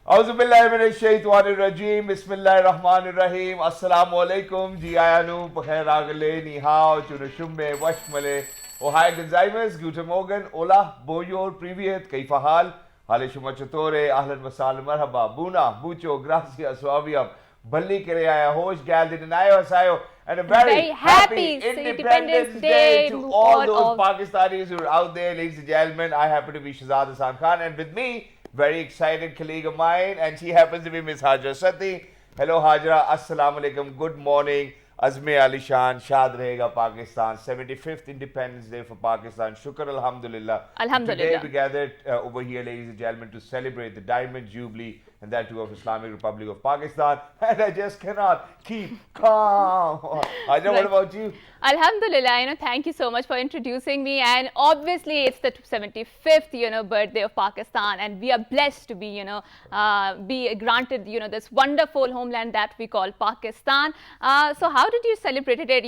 Auzubillahiminash-shaytanir-rajeem. Bismillahir-rahmanir-rahim. Assalamu-alaikum. Jiayanu, Bukhair-agale, Nihao, Chunashumbe, Washmale. Ohai Gonzaimas, Guten Morgen, Ola, Boyor, Privyet, Kaifahal, Halishumachatore, Ahlan Masal, Marhaba, Buna, Bucho, Gracias, Suaviam, Balli Kereyaya, Hosh, Galdinayo, Sayo, and a very happy Independence Day to all those Pakistanis who are out there, ladies and gentlemen. I happen to be Shahzad Hassan Khan, and with me, very excited colleague of mine, and she happens to be Miss Hajra Sati. Hello Hajra, Assalamu alaikum, good morning. Azme Ali Shan, Shad Rahega Pakistan, 75th Independence Day for Pakistan. Shukr Alhamdulillah. Alhamdulillah. Today we gathered over here, ladies and gentlemen, to celebrate the Diamond Jubilee, and that too of Islamic Republic of Pakistan. And I just cannot keep calm. Hajra, what about you? Alhamdulillah, thank you so much for introducing me. And obviously, it's the 75th, birthday of Pakistan, and we are blessed to be, be granted, this wonderful homeland that we call Pakistan. So, how did you celebrate it? Did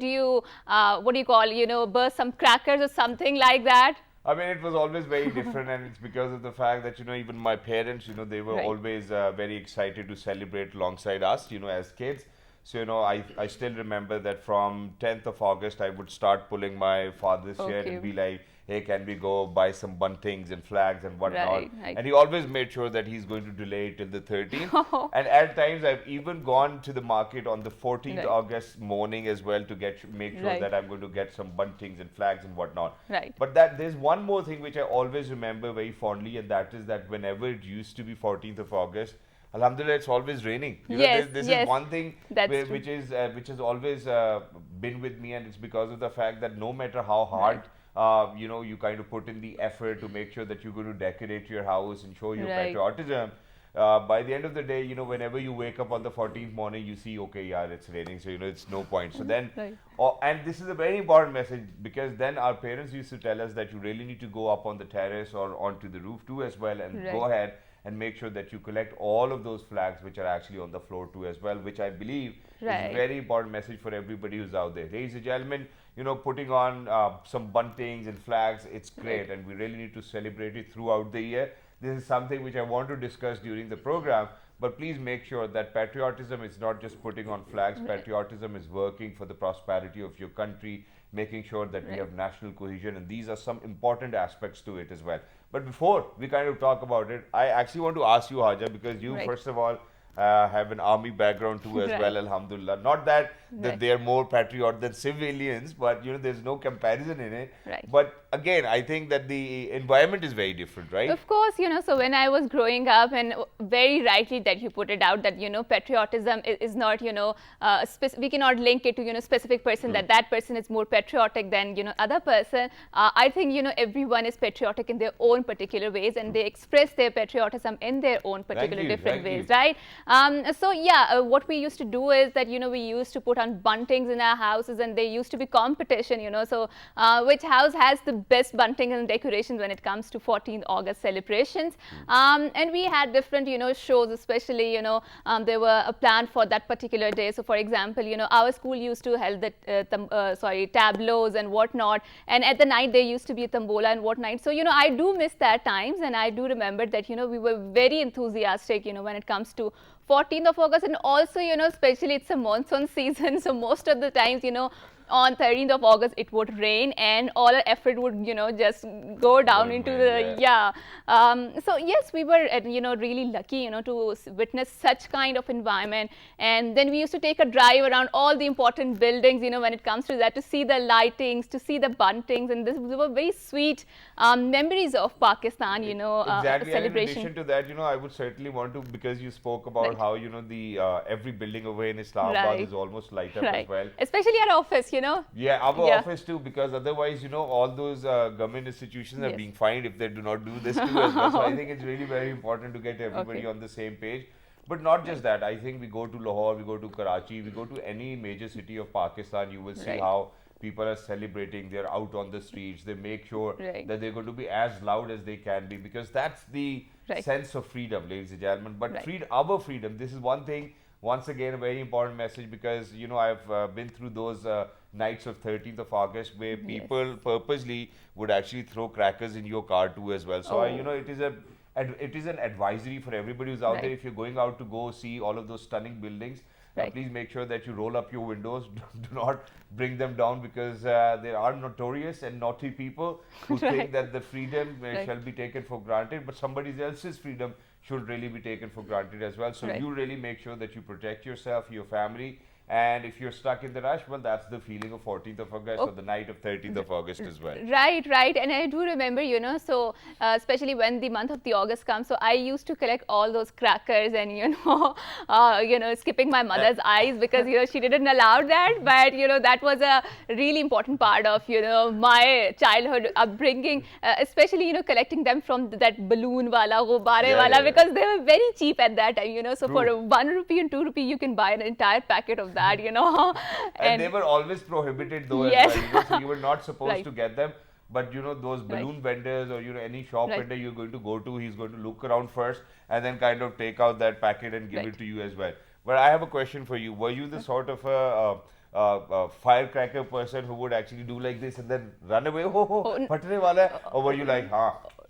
you, burst some crackers or something like that? I mean, it was always very different, and it's because of the fact that, even my parents, they were always very excited to celebrate alongside us, as kids. So, I still remember that from 10th of August, I would start pulling my father's hair and be like, hey, can we go buy some buntings and flags and whatnot? Right. And he always made sure that he's going to delay it till the 13th. And at times, I've even gone to the market on the 14th August morning as well to make sure that I'm going to get some buntings and flags and whatnot. Right. But there's one more thing which I always remember very fondly, and that is that whenever it used to be 14th of August, Alhamdulillah, it's always raining. This is one thing which has always been with me, and it's because of the fact that no matter how hard you kind of put in the effort to make sure that you're going to decorate your house and show your patriotism, by the end of the day, whenever you wake up on the 14th morning, you see, okay, yeah, it's raining, so it's no point. So then, and this is a very important message, because then our parents used to tell us that you really need to go up on the terrace or onto the roof too as well, and go ahead and make sure that you collect all of those flags which are actually on the floor too as well, which I believe is a very important message for everybody who's out there. Ladies and gentlemen, putting on some buntings and flags, it's great, and we really need to celebrate it throughout the year. This is something which I want to discuss during the program, but please make sure that patriotism is not just putting on flags. Patriotism is working for the prosperity of your country, making sure that we have national cohesion, and these are some important aspects to it as well. But before we kind of talk about it, I actually want to ask you, Haja, because you first of all have an army background too as well, Alhamdulillah. Not that they are more patriot than civilians, but there's no comparison in it. But again, I think that the environment is very different, right? Of course, so when I was growing up, and very rightly that you put it out, that patriotism is not we cannot link it to specific person, that person is more patriotic than other person. I think everyone is patriotic in their own particular ways, and they express their patriotism in their own particular different ways, right? So yeah, what we used to do is that we used to put on buntings in our houses, and there used to be competition, so which house has the best bunting and decorations when it comes to 14th August celebrations. And we had different shows, especially there were a plan for that particular day. So for example, our school used to hold the tableaus and whatnot, and at the night there used to be a tambola and whatnot. So I do miss that times, and I do remember that we were very enthusiastic when it comes to 14th of August, and also especially it's a monsoon season, so most of the times on 13th of August it would rain, and all our effort would just go down into the so yes, we were really lucky to witness such kind of environment. And then we used to take a drive around all the important buildings when it comes to that, to see the lightings, to see the buntings, and these were very sweet memories of Pakistan exactly. celebration. And in addition to that, I would certainly want to, because you spoke about how the every building over in Islamabad is almost light up as well, especially our office. Yeah, our office too, because otherwise, all those government institutions are being fined if they do not do this too as well. So I think it's really very important to get everybody on the same page. But not just that, I think we go to Lahore, we go to Karachi, we go to any major city of Pakistan, you will see how people are celebrating, they're out on the streets, they make sure that they're going to be as loud as they can be, because that's the sense of freedom, ladies and gentlemen. But our freedom, this is one thing, once again, a very important message, because I've been through those nights of 13th of August where people purposely would actually throw crackers in your car too as well. So it is a it is an advisory for everybody who's out there. If you're going out to go see all of those stunning buildings, please make sure that you roll up your windows. Do not bring them down, because there are notorious and naughty people who think that the freedom shall be taken for granted, but somebody else's freedom should really be taken for granted as well. So you really make sure that you protect yourself, your family. And if you're stuck in the rush, well, that's the feeling of 14th of August or the night of 13th of August as well. Right, right. And I do remember, you know, so especially when the month of the August comes, so I used to collect all those crackers and, you know, skipping my mother's eyes, because, you know, she didn't allow that. But, you know, that was a really important part of, you know, my childhood upbringing, especially, you know, collecting them from that balloon wala, gubbare wala, because they were very cheap at that time, you know. So for 1 rupee and 2 rupee, you can buy an entire packet of that. You know, and they were always prohibited though, as well, you know, so you were not supposed to get them. But you know, those balloon vendors, or you know, any shop vendor you're going to go to, he's going to look around first and then kind of take out that packet and give it to you as well. But I have a question for you. Were you the sort of a firecracker person who would actually do like this and then run away, phatne wala, or were you like,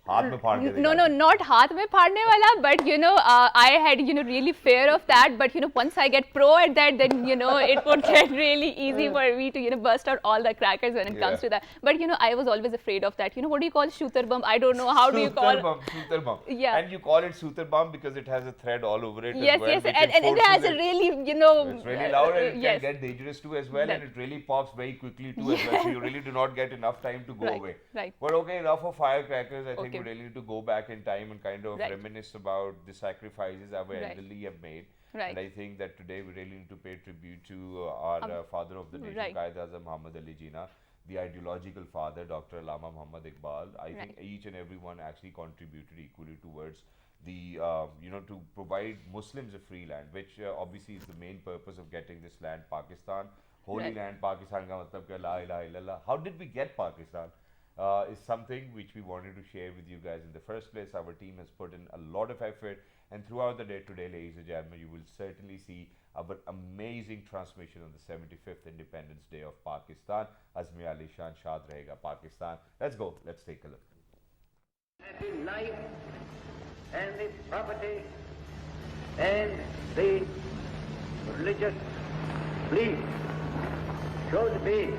no, not haath mein phaadne wala, but you know, I had, you know, really fear of that. But you know, once I get pro at that, then you know, it would get really easy for me to, you know, burst out all the crackers when it comes to that. But you know, I was always afraid of that. You know, what do you call shooter bump? I don't know, how do you call shooter bump? Yeah, and you call it shooter bump because it has a thread all over it. Yes, as well, and it has a really, you know, it's really loud, and it can get dangerous too as well, and it really pops very quickly too as well. So you really do not get enough time to go away. But okay, enough of firecrackers. I think we really need to go back in time and kind of reminisce about the sacrifices our elderly have made. And I think that today we really need to pay tribute to our father of the nation, Quaid-e-Azam Muhammad Ali Jinnah, the ideological father, Dr. Allama Muhammad Iqbal. I think each and everyone actually contributed equally towards the, you know, to provide Muslims a free land, which obviously is the main purpose of getting this land, Pakistan. Holy land, Pakistan ka matlab kya, la ilaha illallah. How did we get Pakistan? Is something which we wanted to share with you guys in the first place. Our team has put in a lot of effort, and throughout the day today, ladies and gentlemen, you will certainly see our amazing transmission on the 75th Independence Day of Pakistan. Azmi Ali Shan Shad Rahega Pakistan. Let's go. Let's take a look. And in life and the property and the religious belief should be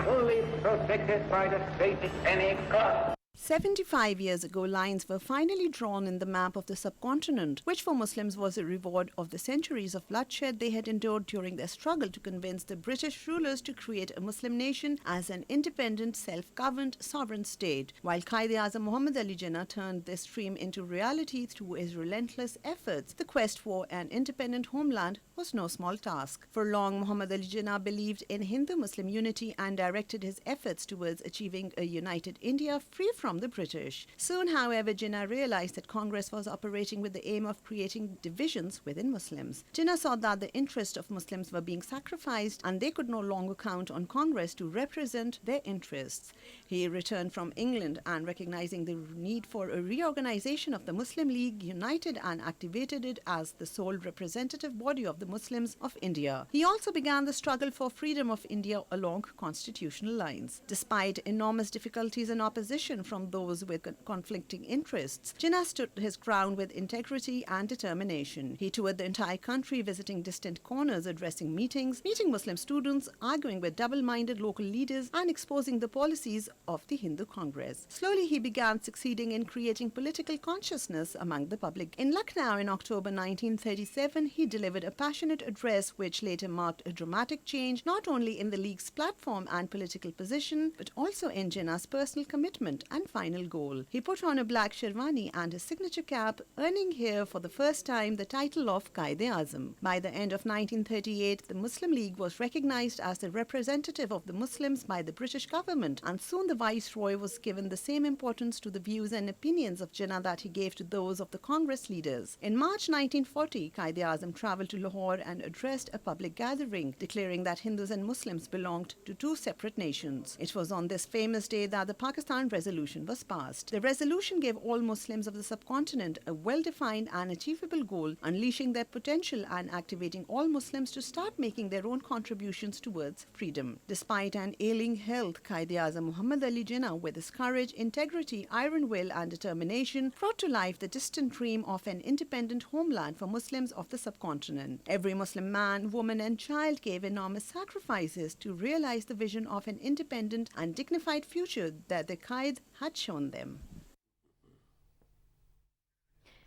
fully protected by the state at any cost. 75 years ago, lines were finally drawn in the map of the subcontinent, which for Muslims was a reward of the centuries of bloodshed they had endured during their struggle to convince the British rulers to create a Muslim nation as an independent, self-governed, sovereign state. While Quaid-e-Azam Muhammad Ali Jinnah turned this dream into reality through his relentless efforts, the quest for an independent homeland was no small task. For long, Muhammad Ali Jinnah believed in Hindu-Muslim unity and directed his efforts towards achieving a united India free from the British. Soon, however, Jinnah realized that Congress was operating with the aim of creating divisions within Muslims. Jinnah saw that the interests of Muslims were being sacrificed and they could no longer count on Congress to represent their interests. He returned from England and, recognizing the need for a reorganization of the Muslim League, united and activated it as the sole representative body of the Muslims of India. He also began the struggle for freedom of India along constitutional lines. Despite enormous difficulties and opposition from those with conflicting interests, Jinnah stood his ground with integrity and determination. He toured the entire country, visiting distant corners, addressing meetings, meeting Muslim students, arguing with double-minded local leaders, and exposing the policies of the Hindu Congress. Slowly, he began succeeding in creating political consciousness among the public. In Lucknow in October 1937, he delivered a passionate address which later marked a dramatic change not only in the League's platform and political position, but also in Jinnah's personal commitment and final goal. He put on a black sherwani and his signature cap, earning here for the first time the title of Quaid-e-Azam. By the end of 1938, the Muslim League was recognized as the representative of the Muslims by the British government, and soon the Viceroy was given the same importance to the views and opinions of Jinnah that he gave to those of the Congress leaders. In March 1940, Quaid-e-Azam travelled to Lahore and addressed a public gathering, declaring that Hindus and Muslims belonged to two separate nations. It was on this famous day that the Pakistan Resolution resolution was passed. The resolution gave all Muslims of the subcontinent a well-defined and achievable goal, unleashing their potential and activating all Muslims to start making their own contributions towards freedom. Despite an ailing health, Quaid-e-Azam Muhammad Ali Jinnah, with his courage, integrity, iron will and determination, brought to life the distant dream of an independent homeland for Muslims of the subcontinent. Every Muslim man, woman and child gave enormous sacrifices to realize the vision of an independent and dignified future that the Quaid had shown them.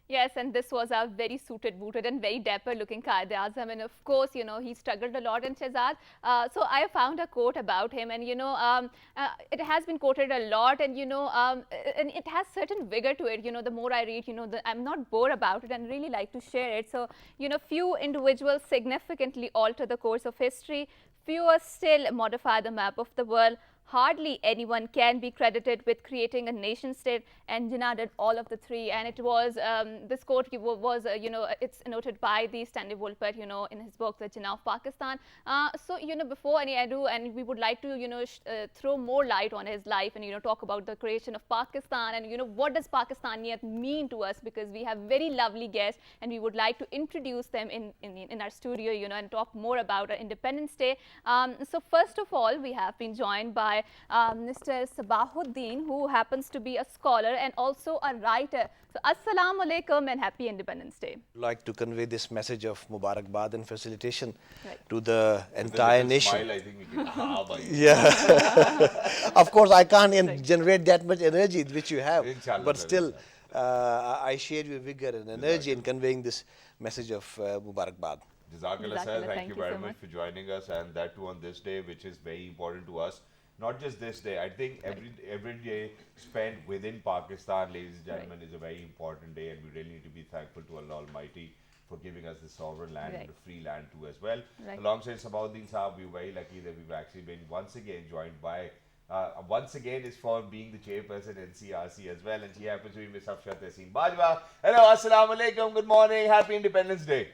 Yes, and this was a very suited, booted and very dapper looking Quaid-e-Azam, and of course, he struggled a lot in Shehzad. So I found a quote about him, and it has been quoted a lot, and and it has certain vigor to it. The more I read, I'm not bored about it and really like to share it. So, few individuals significantly alter the course of history, fewer still modify the map of the world. Hardly anyone can be credited with creating a nation state, and Jinnah did all of the three. And it was this quote was it's noted by the Stanley Wolpert in his book The Jinnah of Pakistan. So before any ado, and we would like to throw more light on his life and talk about the creation of Pakistan, and what does Pakistaniyat mean to us, because we have very lovely guests and we would like to introduce them in our studio and talk more about our Independence Day. So first of all, we have been joined by Mr. Sabahuddin, who happens to be a scholar and also a writer. So, Assalamu Alaikum and Happy Independence Day. I'd like to convey this message of Mubarakbad and facilitation to the entire nation. Smile, I think we can. Yeah. Of course, I can't generate that much energy which you have, but still, I share your vigor and energy in conveying this message of Mubarakbad. Jazakallah sir, thank you very much for joining us, and that too on this day, which is very important to us. Not just this day, I think every day spent within Pakistan, ladies and gentlemen, is a very important day, and we really need to be thankful to Allah Almighty for giving us the sovereign land and the free land too as well. Alongside Sabahuddin Saab, we're very lucky that we've actually been once again joined by, once again is for being the chairperson in CRC as well, and she happens to be Ms. Afsha Tehseen Bajwa. Hello, Assalamu Alaikum, good morning, Happy Independence Day.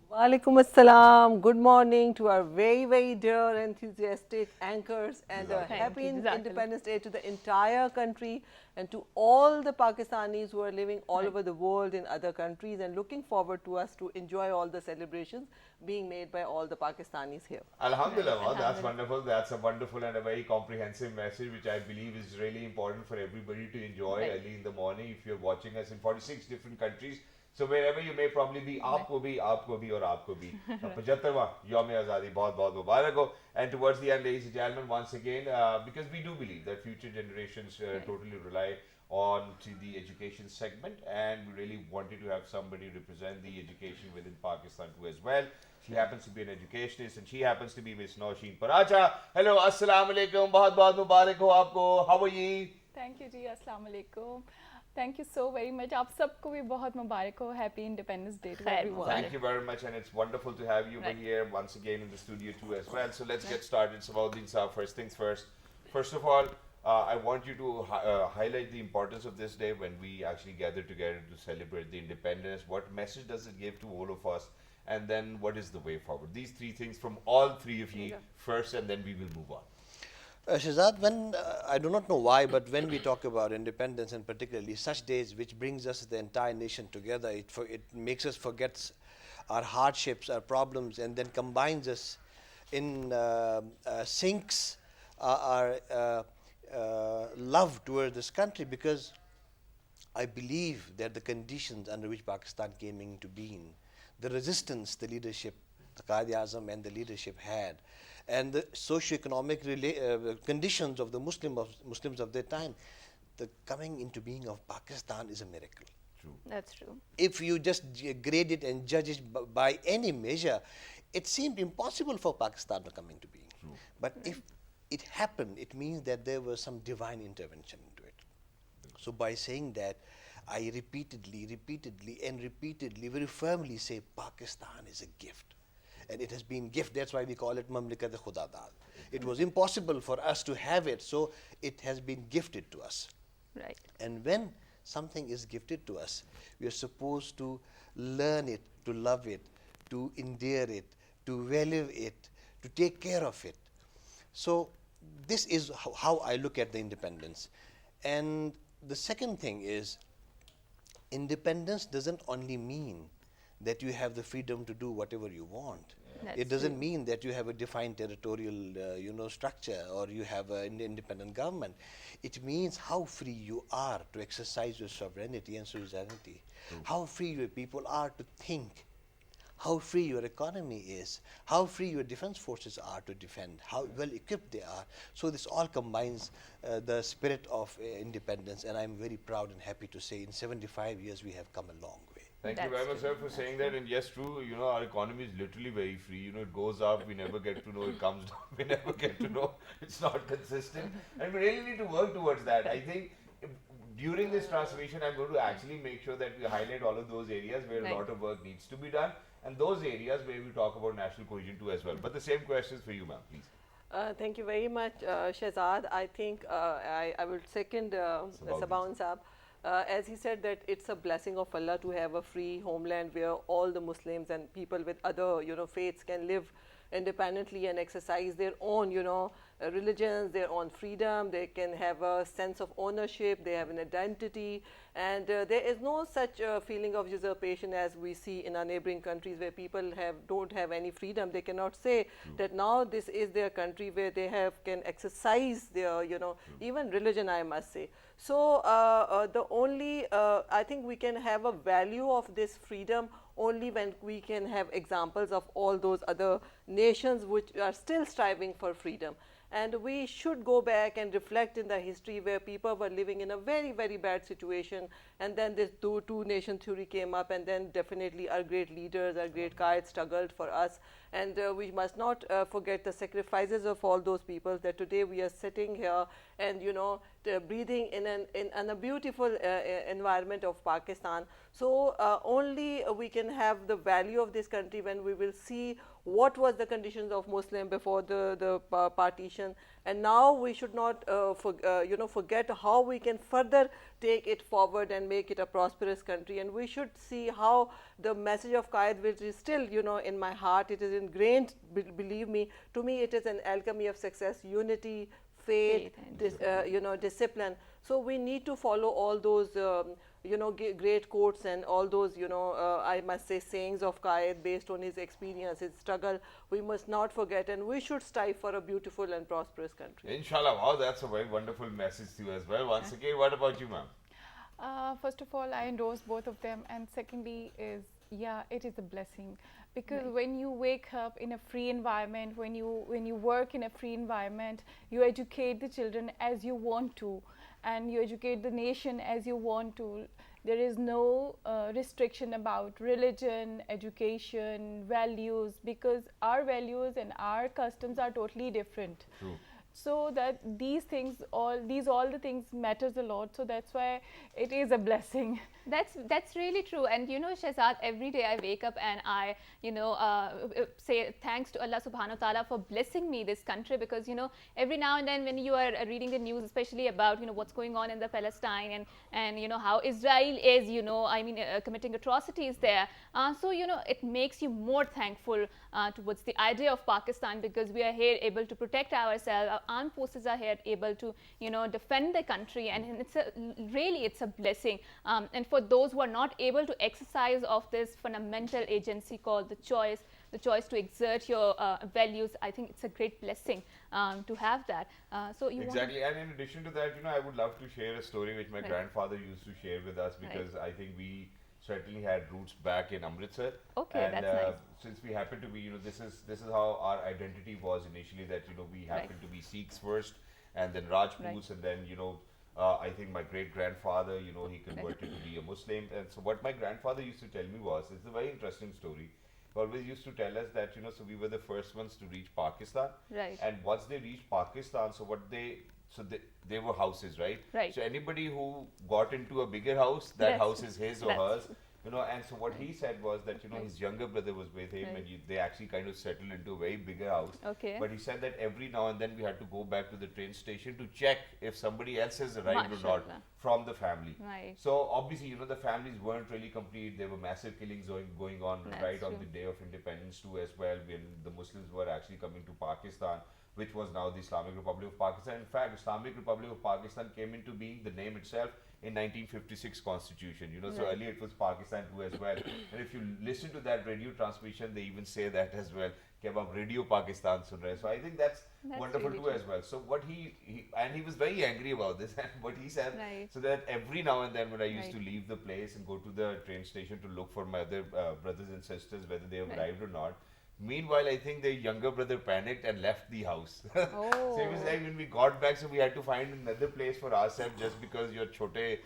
Walaikum Assalam. Good morning to our very, very dear, enthusiastic anchors, and a happy Independence Day to the entire country and to all the Pakistanis who are living all over the world in other countries, and looking forward to us to enjoy all the celebrations being made by all the Pakistanis here. Alhamdulillah, that's wonderful. That's a wonderful and a very comprehensive message, which I believe is really important for everybody to enjoy early in the morning if you're watching us in 46 different countries. So wherever you may probably be, aapko bhi aur aapko bhi. 75वां Yawm Azadi बहुत मुबारक हो. And towards the end, ladies and gentlemen, once again, because we do believe that future generations totally rely on to the education segment, and we really wanted to have somebody represent the education within Pakistan too as well. She happens to be an educationist, and she happens to be Miss Nausheen Paracha. Hello, Assalamu Alaikum, बहुत मुबारक हो आपको. How are you? Thank you ji, Assalamu Alaikum. Thank you so very much. आप सबको भी बहुत मुबारक हो. Happy Independence Day to everyone. Thank you very much, and it's wonderful to have you over here once again in the studio too as well. So let's get started. Sabahuddin Saab, first things first. First of all, I want you to highlight the importance of this day when we actually gather together to celebrate the independence. What message does it give to all of us? And then what is the way forward? These three things from all three of you first, and then we will move on. Shehzad, when I do not know why, but when we talk about independence, and particularly such days which brings us the entire nation together, it makes us forget our hardships, our problems, and then combines us in syncs our love toward this country, because I believe that the conditions under which Pakistan came into being, the resistance the leadership, the Quaid-e-Azam and the leadership had, and the socio-economic conditions of the Muslims of their time, the coming into being of Pakistan is a miracle. True. That's true. If you just grade it and judge it by any measure, it seemed impossible for Pakistan to come into being. True. But if it happened, it means that there was some divine intervention into it. So by saying that, I repeatedly very firmly say Pakistan is a gift. And it has been gift, that's why we call it Mamlikat-e-Khuda Dad. It was impossible for us to have it, so it has been gifted to us. Right. And when something is gifted to us, we are supposed to learn it, to love it, to endear it, to value it, to take care of it. So this is how I look at the independence. And the second thing is, independence doesn't only mean that you have the freedom to do whatever you want. It doesn't mean that you have a defined territorial, structure, or you have an independent government. It means how free you are to exercise your sovereignty and suzerainty, how free your people are to think, how free your economy is, how free your defense forces are to defend, how well equipped they are. So this all combines the spirit of independence, and I'm very proud and happy to say in 75 years we have come a long way. Thank you very much, sir, for saying that. And yes, true, our economy is literally very free. It goes up, we never get to know. It comes down, we never get to know. It's not consistent. And we really need to work towards that. I think during this transformation, I'm going to actually make sure that we highlight all of those areas where a lot of work needs to be done, and those areas where we talk about national cohesion too as well. But the same questions for you, ma'am, please. Thank you very much, Shehzad. I think I will second Sabaun Saab. As he said, that it's a blessing of Allah to have a free homeland where all the Muslims and people with other faiths can live independently and exercise their own religions, their own freedom. They can have a sense of ownership, they have an identity, and there is no such feeling of usurpation as we see in our neighboring countries, where people don't have any freedom. They cannot say that now this is their country where they can exercise their even religion, I must say. So the only I think we can have a value of this freedom only when we can have examples of all those other nations which are still striving for freedom. And we should go back and reflect in the history where people were living in a very, very bad situation, and then this two-nation theory came up, and then definitely our great leaders, our great guides struggled for us. And we must not forget the sacrifices of all those people, that today we are sitting here and breathing in a beautiful environment of Pakistan. So only we can have the value of this country when we will see what was the conditions of Muslim before the partition, and now we should not forget how we can further take it forward and make it a prosperous country. And we should see how the message of Qaid, which is still in my heart, it is ingrained, believe me, to me it is an alchemy of success: unity, faith, discipline. So we need to follow all those great quotes and all those I must say sayings of Qaid based on his experience, his struggle. We must not forget, and we should strive for a beautiful and prosperous country. Inshallah. Wow, that's a very wonderful message to you as well. Once again, what about you, ma'am? First of all, I endorse both of them, and secondly is, it is a blessing, because when you wake up in a free environment, when you work in a free environment, you educate the children as you want to, and you educate the nation as you want to. There is no restriction about religion, education, values, because our values and our customs are totally different. True. So that all the things matters a lot. So that's why it is a blessing. That's really true. And Shehzad, every day I wake up and I say thanks to Allah subhanahu wa ta'ala for blessing me this country, because every now and then when you are reading the news, especially about what's going on in the Palestine and how Israel is committing atrocities there, so it makes you more thankful towards the idea of Pakistan, because we are here able to protect ourselves. Our armed forces are here able to defend the country, and it's a blessing. And for those who are not able to exercise of this fundamental agency called the choice to exert your values, I think it's a great blessing to have that. So exactly. And in addition to that, I would love to share a story which my grandfather used to share with us, because I think we certainly had roots back in Amritsar. Okay, and that's nice. Since we happen to be, this is how our identity was initially, that we happen to be Sikhs first, and then Rajputs, and then I think my great grandfather, he converted to be a Muslim. And so what my grandfather used to tell me was, it's a very interesting story. He always used to tell us that so we were the first ones to reach Pakistan. Right. And once they reached Pakistan, they were houses, right? Right. So anybody who got into a bigger house, that house is his or hers. And so what he said was that his younger brother was with him, and they actually kind of settled into a very bigger house. Okay. But he said that every now and then we had to go back to the train station to check if somebody else has arrived or not from the family. Right. So obviously the families weren't really complete. There were massive killings going on on the day of independence too as well, when the Muslims were actually coming to Pakistan. which was now the Islamic Republic of Pakistan. In fact, Islamic Republic of Pakistan came into being, the name itself, in 1956 constitution, so earlier it was Pakistan too as well. And if you listen to that radio transmission, they even say that as well, कि अब आप Radio Pakistan सुन रहे हैं. So I think that's wonderful really too as well. So what he was very angry about this, and what he said, so that every now and then when I used to leave the place and go to the train station to look for my other brothers and sisters, whether they have arrived or not, meanwhile, I think the younger brother panicked and left the house. So it was like when we got back, so we had to find another place for ourselves, just because your chote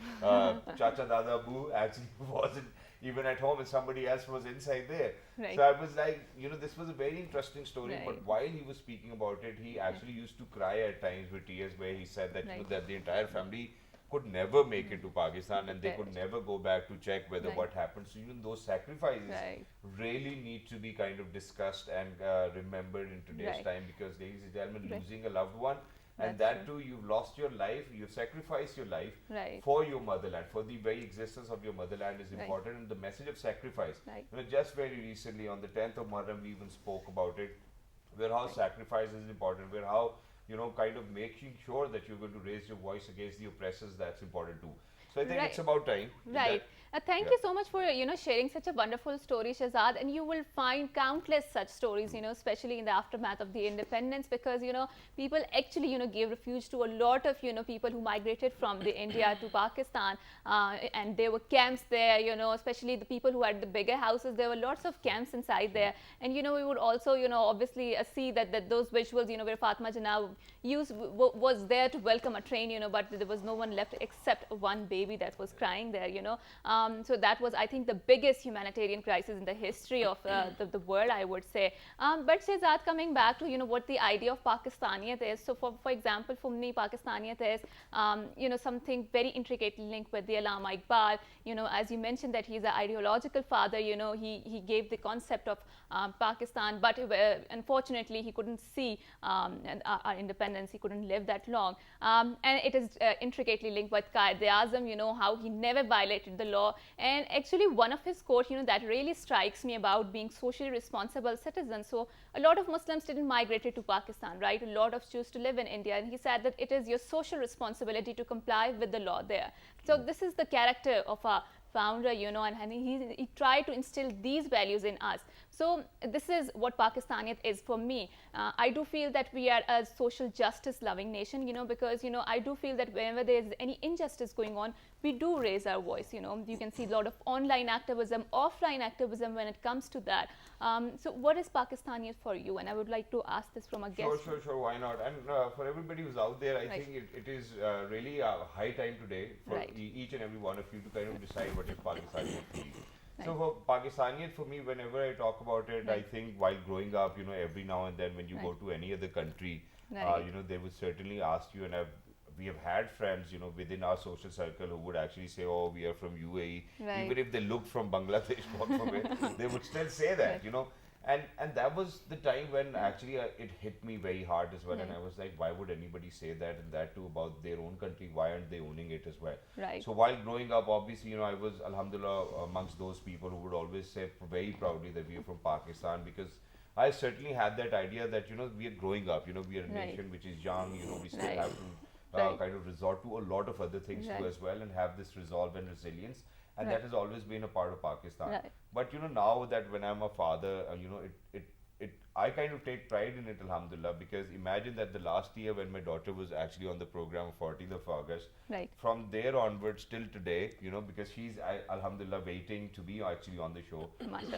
chacha dada boo actually wasn't even at home and somebody else was inside there. So I was like, this was a very interesting story. But while he was speaking about it, he actually used to cry at times with tears, where he said that, that the entire family could never make it to Pakistan, and they could never go back to check whether what happened. So even those sacrifices really need to be kind of discussed and remembered in today's time, because, ladies and gentlemen, losing a loved one, and that too, you've lost your life, you've sacrificed your life for your motherland, for the very existence of your motherland is important, and the message of sacrifice. Just very recently on the 10th of Muharram, we even spoke about it, where how sacrifice is important, where how kind of making sure that you're going to raise your voice against the oppressors, that's important too. So I think it's about time. Thank you so much for sharing such a wonderful story, Shehzad. And you will find countless such stories, especially in the aftermath of the independence, because people actually gave refuge to a lot of people who migrated from the India to Pakistan, and there were camps there. Especially the people who had the bigger houses, there were lots of camps inside there. And we would also obviously see that those visuals where Fatma Jinnah was there to welcome a train, but there was no one left except one baby that was crying there. So that was, I think, the biggest humanitarian crisis in the history of the world, I would say. But Shehzad, coming back to what the idea of Pakistaniyat is. So for example, for me, Pakistaniyat is something very intricately linked with the Allama Iqbal. As you mentioned that he's an ideological father. He gave the concept of Pakistan, but unfortunately he couldn't see our independence. He couldn't live that long, and it is intricately linked with Quaid-e-Azam. How he never violated the law. And actually one of his quotes, that really strikes me about being socially responsible citizens. So a lot of Muslims didn't migrate to Pakistan, right? A lot of choose to live in India. And he said that it is your social responsibility to comply with the law there. So this is the character of a founder, and he tried to instill these values in us. So this is what Pakistaniyat is for me. I do feel that we are a social justice loving nation, because, I do feel that whenever there is any injustice going on, we do raise our voice. You can see a lot of online activism, offline activism when it comes to that. So what is Pakistaniyat for you? And I would like to ask this from a guest. Sure, why not? And for everybody who's out there, I think it is really a high time today for each and every one of you to kind of decide what is Pakistaniyat for you. So for Pakistaniyat, for me, whenever I talk about it, I think while growing up, every now and then when you go to any other country, they would certainly ask you, and we have had friends, within our social circle who would actually say, oh, we are from UAE. Even if they looked from Bangladesh, they would still say that, And that was the time when actually it hit me very hard as well. And I was like, why would anybody say that, and that too about their own country? Why aren't they owning it as well? So while growing up, obviously, I was, alhamdulillah, amongst those people who would always say very proudly that we are from Pakistan, because I certainly had that idea that, we are growing up, we are a nation which is young, we still have to kind of resort to a lot of other things too as well, and have this resolve and resilience. And that has always been a part of Pakistan. But now that when I'm a father, I kind of take pride in it, alhamdulillah, because imagine that the last year when my daughter was actually on the program 14th of August, from there onwards till today, because she's, alhamdulillah, waiting to be actually on the show.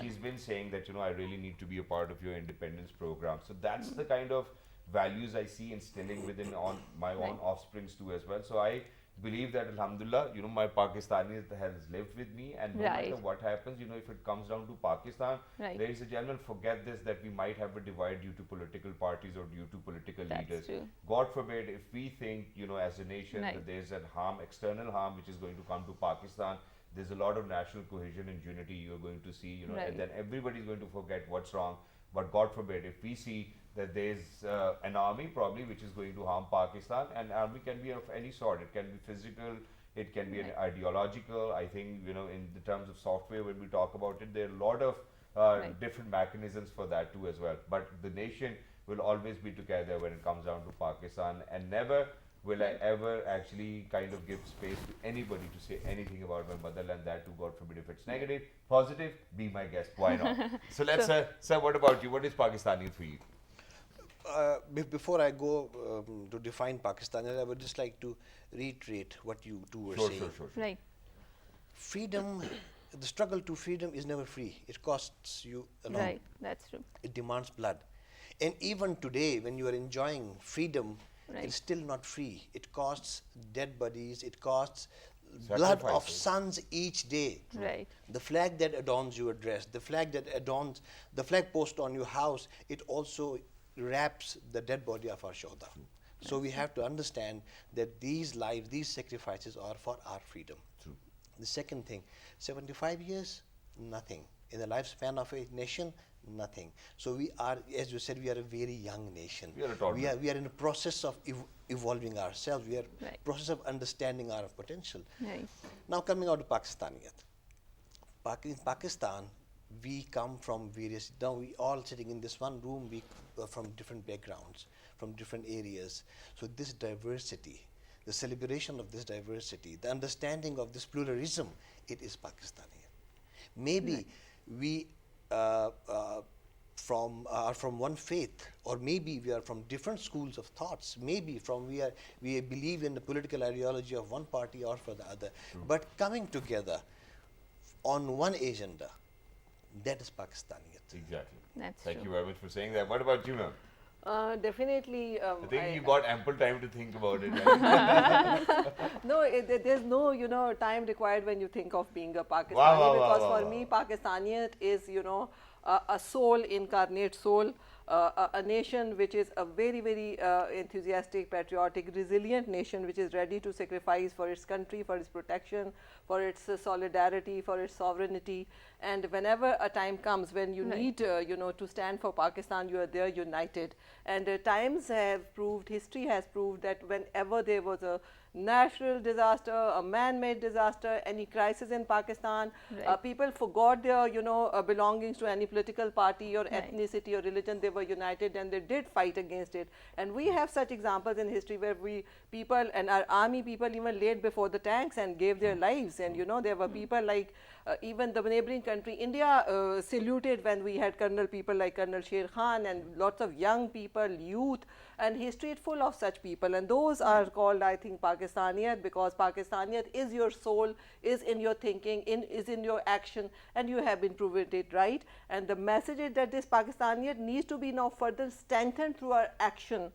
She's been saying that, I really need to be a part of your independence program. So that's the kind of values I see instilling within my own offsprings too as well. So I believe that, alhamdulillah, my Pakistani has lived with me, and no matter what happens, if it comes down to Pakistan, ladies and gentlemen, forget this, that we might have a divide due to political parties or due to political leaders. God forbid, if we think, as a nation, that there's an external harm which is going to come to Pakistan, there's a lot of national cohesion and unity you're going to see, and then everybody's going to forget what's wrong. But God forbid, if we see that there's an army probably which is going to harm Pakistan, and army can be of any sort. It can be physical, it can be an ideological. I think, in the terms of software, when we talk about it, there are a lot of different mechanisms for that too as well. But the nation will always be together when it comes down to Pakistan, and never will I ever actually kind of give space to anybody to say anything about my motherland. That too, God forbid, if it's negative, positive, be my guest. Why not? So let's, sir, what about you? What is Pakistani for you? Before I go to define Pakistani, I would just like to reiterate what you two were saying. Sure. Right. Freedom, the struggle to freedom is never free. It costs you a lot. Right, that's true. It demands blood. And even today, when you are enjoying freedom, it's still not free. It costs dead bodies, it costs blood of sons each day. Right. The flag that adorns your dress, the flag that adorns, the flag post on your house, it also wraps the dead body of our shoulder. So we have to understand that these lives, these sacrifices are for our freedom. True. The second thing, 75 years, nothing. In the lifespan of a nation, nothing. So we are, as you said, we are a very young nation. We are in a process of evolving ourselves. We are in a process of understanding our potential. Right. Now coming out to Pakistaniyat. In Pakistan, we come from various, now we all sitting in this one room, we from different backgrounds, from different areas. So this diversity, the celebration of this diversity, the understanding of this pluralism, it is Pakistani. Maybe we are from one faith, or maybe we are from different schools of thoughts. Maybe we believe in the political ideology of one party or for the other. But coming together on one agenda, that is Pakistaniyat. Exactly. That's Thank true. you very much for saying that. What about you, ma'am? Definitely. I think you got ample time to think about it. Right? No, there's no, time required when you think of being a Pakistani, because for me, Pakistaniyat is, a soul, incarnate soul, a nation which is a very, very enthusiastic, patriotic, resilient nation which is ready to sacrifice for its country, for its protection, for its solidarity, for its sovereignty. And whenever a time comes when you need, to stand for Pakistan, you are there united. And times have proved, history has proved that whenever there was a natural disaster, a man-made disaster, any crisis in Pakistan, people forgot their, belongings to any political party or ethnicity or religion. They were united and they did fight against it. And we have such examples in history where people and our army people even laid before the tanks and gave their lives. And, there were people like even the neighboring country, India, saluted when we had people like Colonel Sher Khan and lots of young people, youth, and history is full of such people. And those are called, I think, Pakistaniyat, because Pakistaniyat is your soul, is in your thinking, is in your action, and you have been proven it right. And the message is that this Pakistaniyat needs to be now further strengthened through our action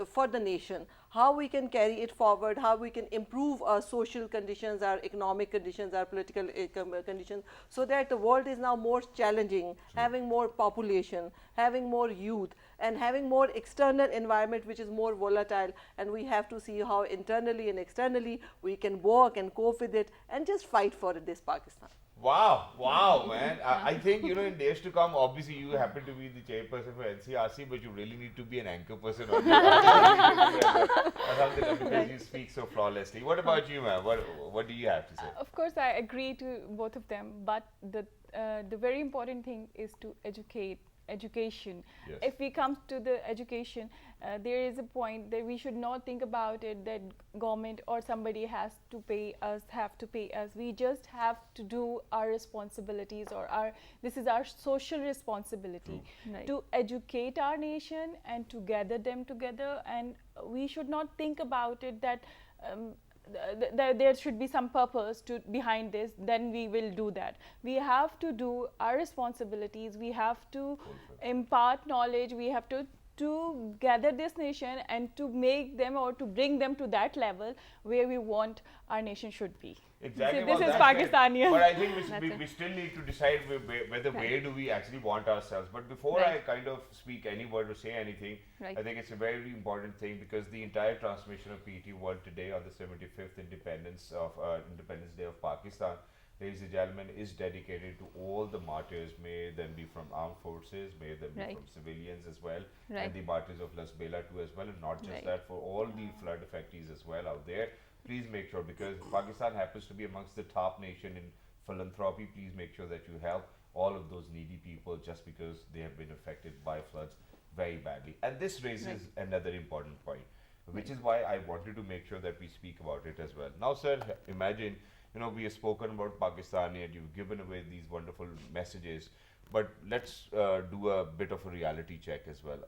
for the nation. How we can carry it forward, how we can improve our social conditions, our economic conditions, our political conditions, so that the world is now more challenging, having more population, having more youth, and having more external environment which is more volatile. And we have to see how internally and externally we can work and cope with it and just fight for this Pakistan. Wow, man. I think, in days to come, obviously you happen to be the chairperson for NCRC, but you really need to be an anchor person on because you speak so flawlessly. What about you, ma'am? What do you have to say? Of course, I agree to both of them, but the very important thing is to education. Yes. If we come to the education, there is a point that we should not think about it that government or somebody have to pay us. We just have to do our responsibilities, or this is our social responsibility to educate our nation and to gather them together. And we should not think about it that there should be some purpose behind this, then we will do that. We have to do our responsibilities, we have to impart knowledge, we have to gather this nation and to make them or to bring them to that level where we want our nation should be. Exactly. So this is Pakistani. But I think we still need to decide whether where do we actually want ourselves. But before I kind of speak any word or say anything, I think it's a very important thing, because the entire transmission of PET World today on the 75th Independence Day of Pakistan, ladies and gentlemen, is dedicated to all the martyrs, may them be from armed forces, may them be from civilians as well, and the martyrs of Las Bela too as well, and not just that, for all the flood affectees as well out there. Please make sure, because Pakistan happens to be amongst the top nation in philanthropy, please make sure that you help all of those needy people just because they have been affected by floods. very badly. And this raises another important point, which is why I wanted to make sure that we speak about it as well. Now, sir, imagine, we have spoken about Pakistan and you've given away these wonderful messages, but let's do a bit of a reality check as well.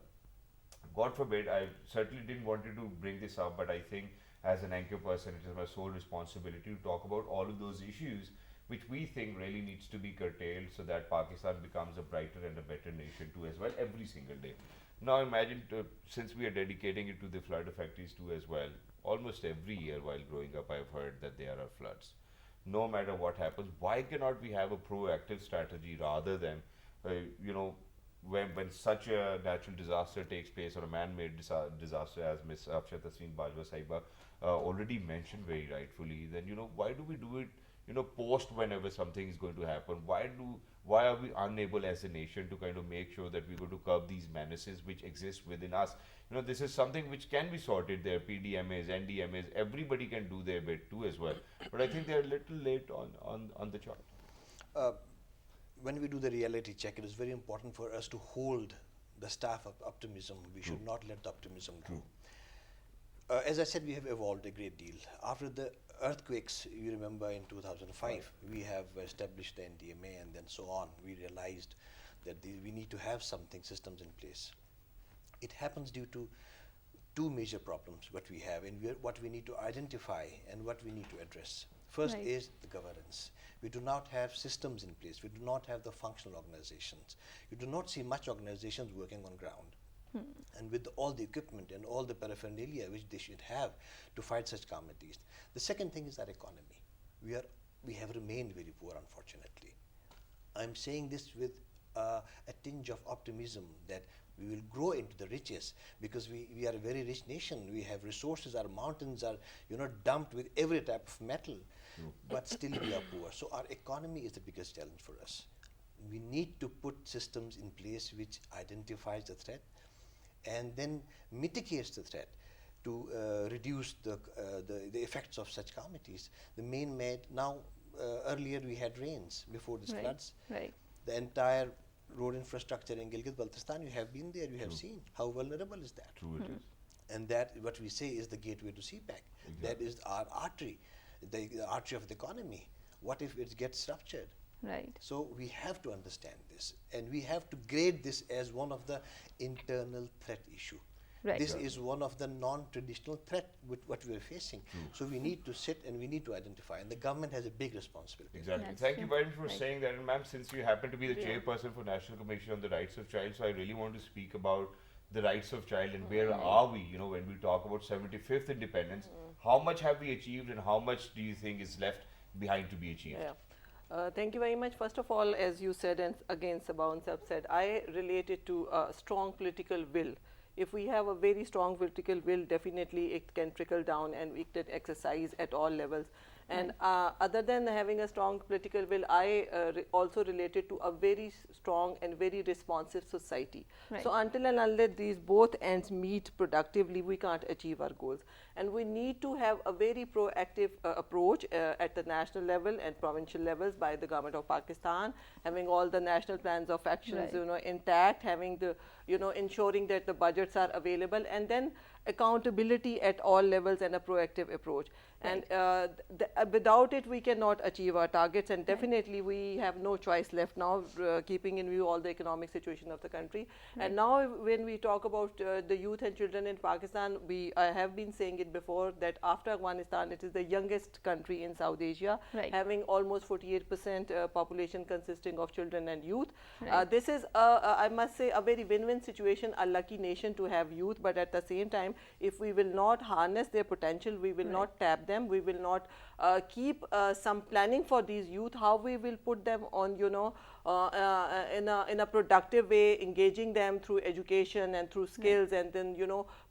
God forbid, I certainly didn't want to bring this up, but I think as an anchor person, it is my sole responsibility to talk about all of those issues which we think really needs to be curtailed so that Pakistan becomes a brighter and a better nation too as well every single day. Now imagine, since we are dedicating it to the flood affectees too as well, almost every year while growing up I've heard that there are floods. No matter what happens, why cannot we have a proactive strategy rather than, when such a natural disaster takes place or a man-made disaster, as Ms. Afsha Tasneem Bajwa Sahiba already mentioned very rightfully, then why do we do it post whenever something is going to happen? Why are we unable as a nation to kind of make sure that we're going to curb these menaces which exist within us? This is something which can be sorted there. PDMAs, NDMAs, everybody can do their bit too as well. But I think they're a little late on the chart. When we do the reality check, it is very important for us to hold the staff of optimism. We should not let the optimism go. As I said, we have evolved a great deal. After the earthquakes, you remember in 2005, we have established the NDMA and then so on. We realized that we need to have systems in place. It happens due to two major problems what we have and what we need to identify and what we need to address. First is the governance. We do not have systems in place. We do not have the functional organizations. You do not see much organizations working on ground. And with all the equipment and all the paraphernalia which they should have to fight such calamities. The second thing is our economy. We have remained very poor, unfortunately. I'm saying this with a tinge of optimism that we will grow into the riches because we are a very rich nation. We have resources. Our mountains are dumped with every type of metal, but still we are poor. So our economy is the biggest challenge for us. We need to put systems in place which identifies the threat and then mitigates the threat to reduce the effects of such calamities. Earlier we had rains before these floods. The entire road infrastructure in Gilgit-Baltistan, you have been there, you have seen how vulnerable is that. True it is. And that, what we say, is the gateway to CPEC. Exactly. That is our artery, the artery of the economy. What if it gets ruptured? So we have to understand this, and we have to grade this as one of the internal threat issue. This is one of the non-traditional threat with what we are facing. So we need to sit and we need to identify, and the government has a big responsibility. Exactly. Thank you very much for saying that. And ma'am, since you happen to be the chairperson for National Commission on the Rights of Child, so I really want to speak about the rights of child and where are we, when we talk about 75th independence, how much have we achieved and how much do you think is left behind to be achieved? Thank you very much. First of all, as you said, and again Sabaun Sab said, I relate it to a strong political will. If we have a very strong political will, definitely it can trickle down and we can exercise at all levels. And other than having a strong political will, I also related to a very strong and very responsive society. So until and unless these both ends meet productively, we can't achieve our goals. And we need to have a very proactive approach at the national level and provincial levels by the government of Pakistan, having all the national plans of actions intact, having the ensuring that the budgets are available, and then accountability at all levels and a proactive approach. And without it, we cannot achieve our targets, and definitely we have no choice left now, keeping in view all the economic situation of the country. And now when we talk about the youth and children in Pakistan, I have been saying it before that after Afghanistan, it is the youngest country in South Asia, having almost 48% population consisting of children and youth. This is, I must say, a very win-win situation, a lucky nation to have youth, but at the same time, if we will not harness their potential, we will not tap them, we will not keep some planning for these youth, how we will put them on, in a productive way, engaging them through education and through skills, and then,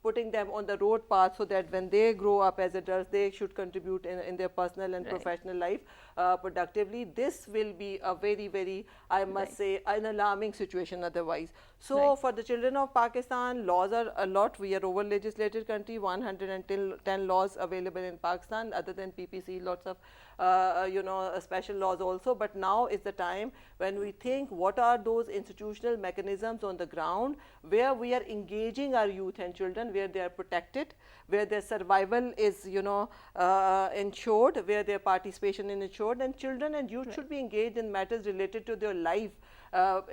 putting them on the road path so that when they grow up as adults, they should contribute in their personal and professional life productively. This will be a very, very, I must say, an alarming situation otherwise. So for the children of Pakistan, laws are a lot. We are over legislated country, 110 laws available in Pakistan. Other than PPC, lots of special laws also, but now is the time when we think what are those institutional mechanisms on the ground where we are engaging our youth and children, where they are protected, where their survival is ensured, where their participation is ensured, and children and youth should be engaged in matters related to their life,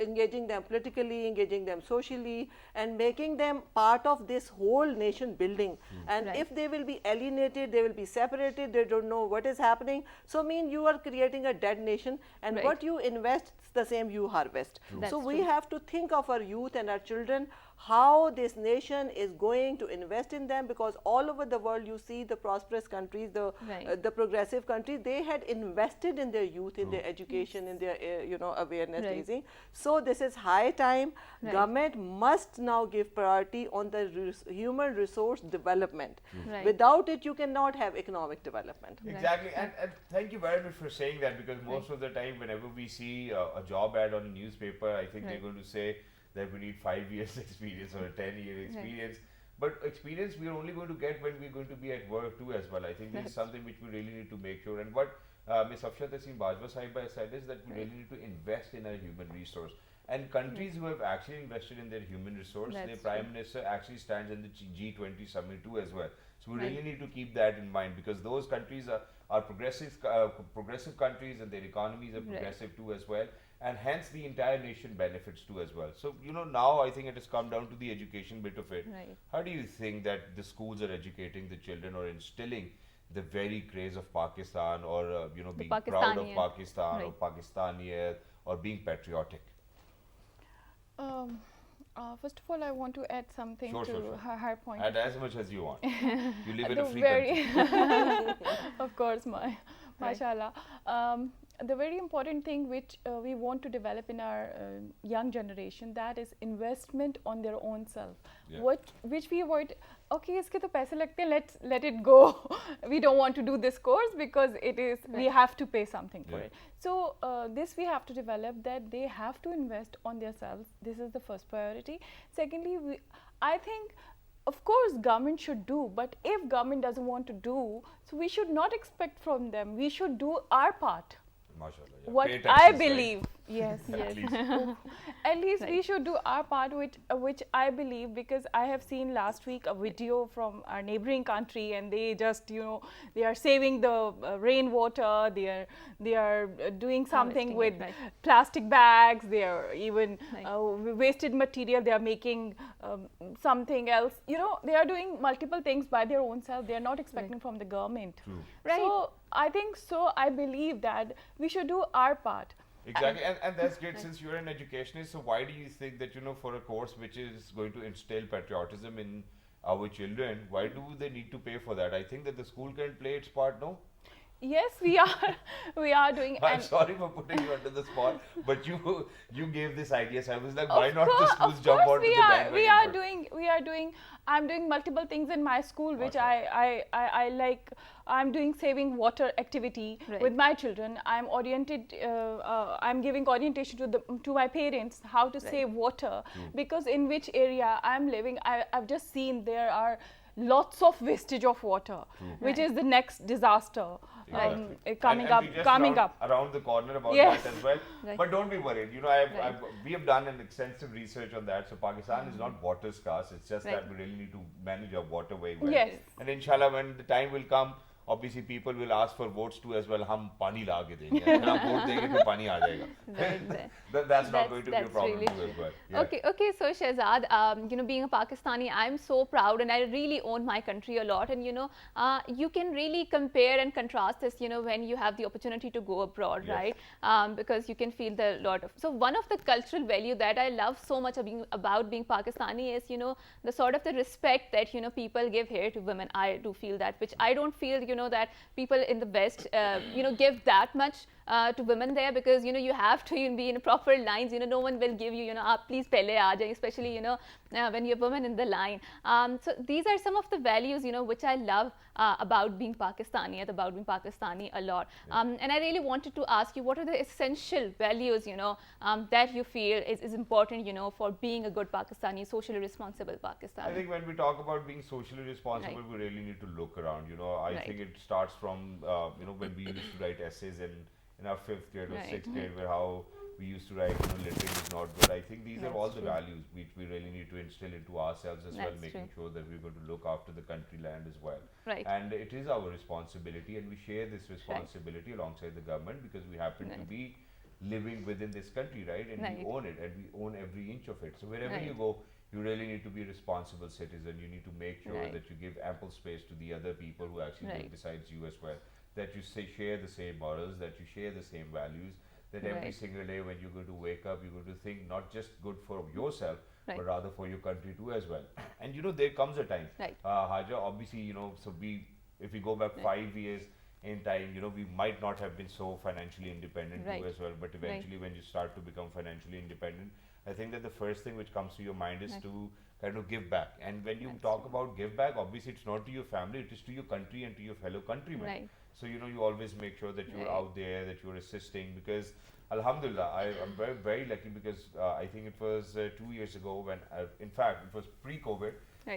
engaging them politically, engaging them socially, and making them part of this whole nation building. And if they will be alienated, they will be separated, they don't know what is happening, so you are creating a dead nation, and what you invest, the same you harvest. So we have to think of our youth and our children, how this nation is going to invest in them, because all over the world you see the prosperous countries, the progressive countries, they had invested in their youth, in their education, in their awareness raising. So this is high time. Government must now give priority on the human resource development. Without it, you cannot have economic development. Exactly, and thank you very much for saying that, because most of the time whenever we see a job ad on a newspaper, I think they're going to say that we need 5 years experience or a 10-year experience. But experience we are only going to get when we're going to be at work too as well. I think this is something which we really need to make sure. And what Ms. Afshat Aseem Bajwa Sahiba said is that we really need to invest in our human resource. And countries who have actually invested in their human resource, their Prime Minister actually stands in the G20 summit too as well. So we really need to keep that in mind, because those countries are progressive countries, and their economies are progressive too as well. And hence the entire nation benefits too as well. So, now I think it has come down to the education bit of it. How do you think that the schools are educating the children or instilling the very craze of Pakistan, or, being proud of Pakistan or Pakistaniyat, or being patriotic? First of all, I want to add something to her point. Add as much as you want. You live in a free country. Of course, mashallah. The very important thing which we want to develop in our young generation, that is investment on their own self. Which we avoid. Okay, iske to paise lagte hain, let's let it go. We don't want to do this course because it is we have to pay something for it. So this we have to develop, that they have to invest on themselves. This is the first priority. Secondly, I think, of course, government should do, but if government doesn't want to do, so we should not expect from them. We should do our part. What I believe, yes, at least we should do our part, which I believe, because I have seen last week a video from our neighboring country, and they just they are saving the rainwater. They are doing something with plastic bags. They are even wasted material. They are making something else. They are doing multiple things by their own self. They are not expecting from the government. So I think I believe that we should do our part. Exactly, and that's great. Since you're an educationist, so why do you think that for a course which is going to instill patriotism in our children, why do they need to pay for that? I think that the school can play its part, no? Yes, we are doing. I'm sorry for putting you under the spot, but you gave this idea, so I was like, why not the schools jump onto the bandwagon? We are doing. I'm doing multiple things in my school, which I like. I'm doing saving water activity with my children. I'm oriented. I'm giving orientation to my parents how to save water, because in which area I'm living, I've just seen there are lots of wastage of water, which is the next disaster coming up around the corner about that as well. But don't be worried. We have done an extensive research on that. So Pakistan is not water scarce. It's just that we really need to manage our water very well. And inshallah, when the time will come, obviously people will ask for votes too as well. Hum pani la ke denge. Agar hum vote denge to pani aa jayega. That's not going to be a problem too as well. Okay. So Shehzad, being a Pakistani, I'm so proud, and I really own my country a lot. And you can really compare and contrast this, when you have the opportunity to go abroad, right? Because you can feel the lot of. So one of the cultural value that I love so much about being Pakistani is, the sort of the respect that people give here to women. I do feel that, which I don't feel, that people in the West, give that much to women there, because you have to be in proper lines. No one will give you please pehle aa jaye, especially when you're women in the line. So these are some of the values which I love about being Pakistani, and about being Pakistani a lot. And I really wanted to ask you, what are the essential values that you feel is important for being a good Pakistani, socially responsible Pakistani? I think when we talk about being socially responsible, we really need to look around. I think it starts from when we used to write essays in our 5th grade or 6th grade, where how we used to write littering is not good. I think these are all the values which we really need to instill into ourselves as well, making sure that we're going to look after the country, land as well. And it is our responsibility, and we share this responsibility alongside the government, because we happen to be living within this country, right? And we own it, and we own every inch of it. So wherever you go, you really need to be a responsible citizen. You need to make sure that you give ample space to the other people who actually live besides you as well, that you share the same morals, that you share the same values, that every single day when you're going to wake up, you're going to think not just good for yourself, but rather for your country too as well. And there comes a time, Haja, obviously, so if we go back 5 years in time, we might not have been so financially independent too as well, but eventually when you start to become financially independent, I think that the first thing which comes to your mind is to kind of give back. And when you talk about give back, obviously it's not to your family, it is to your country and to your fellow countrymen. So you always make sure that you're out there, that you're assisting, because Alhamdulillah, I'm very, very lucky, because I think it was 2 years ago when, in fact, it was pre-COVID,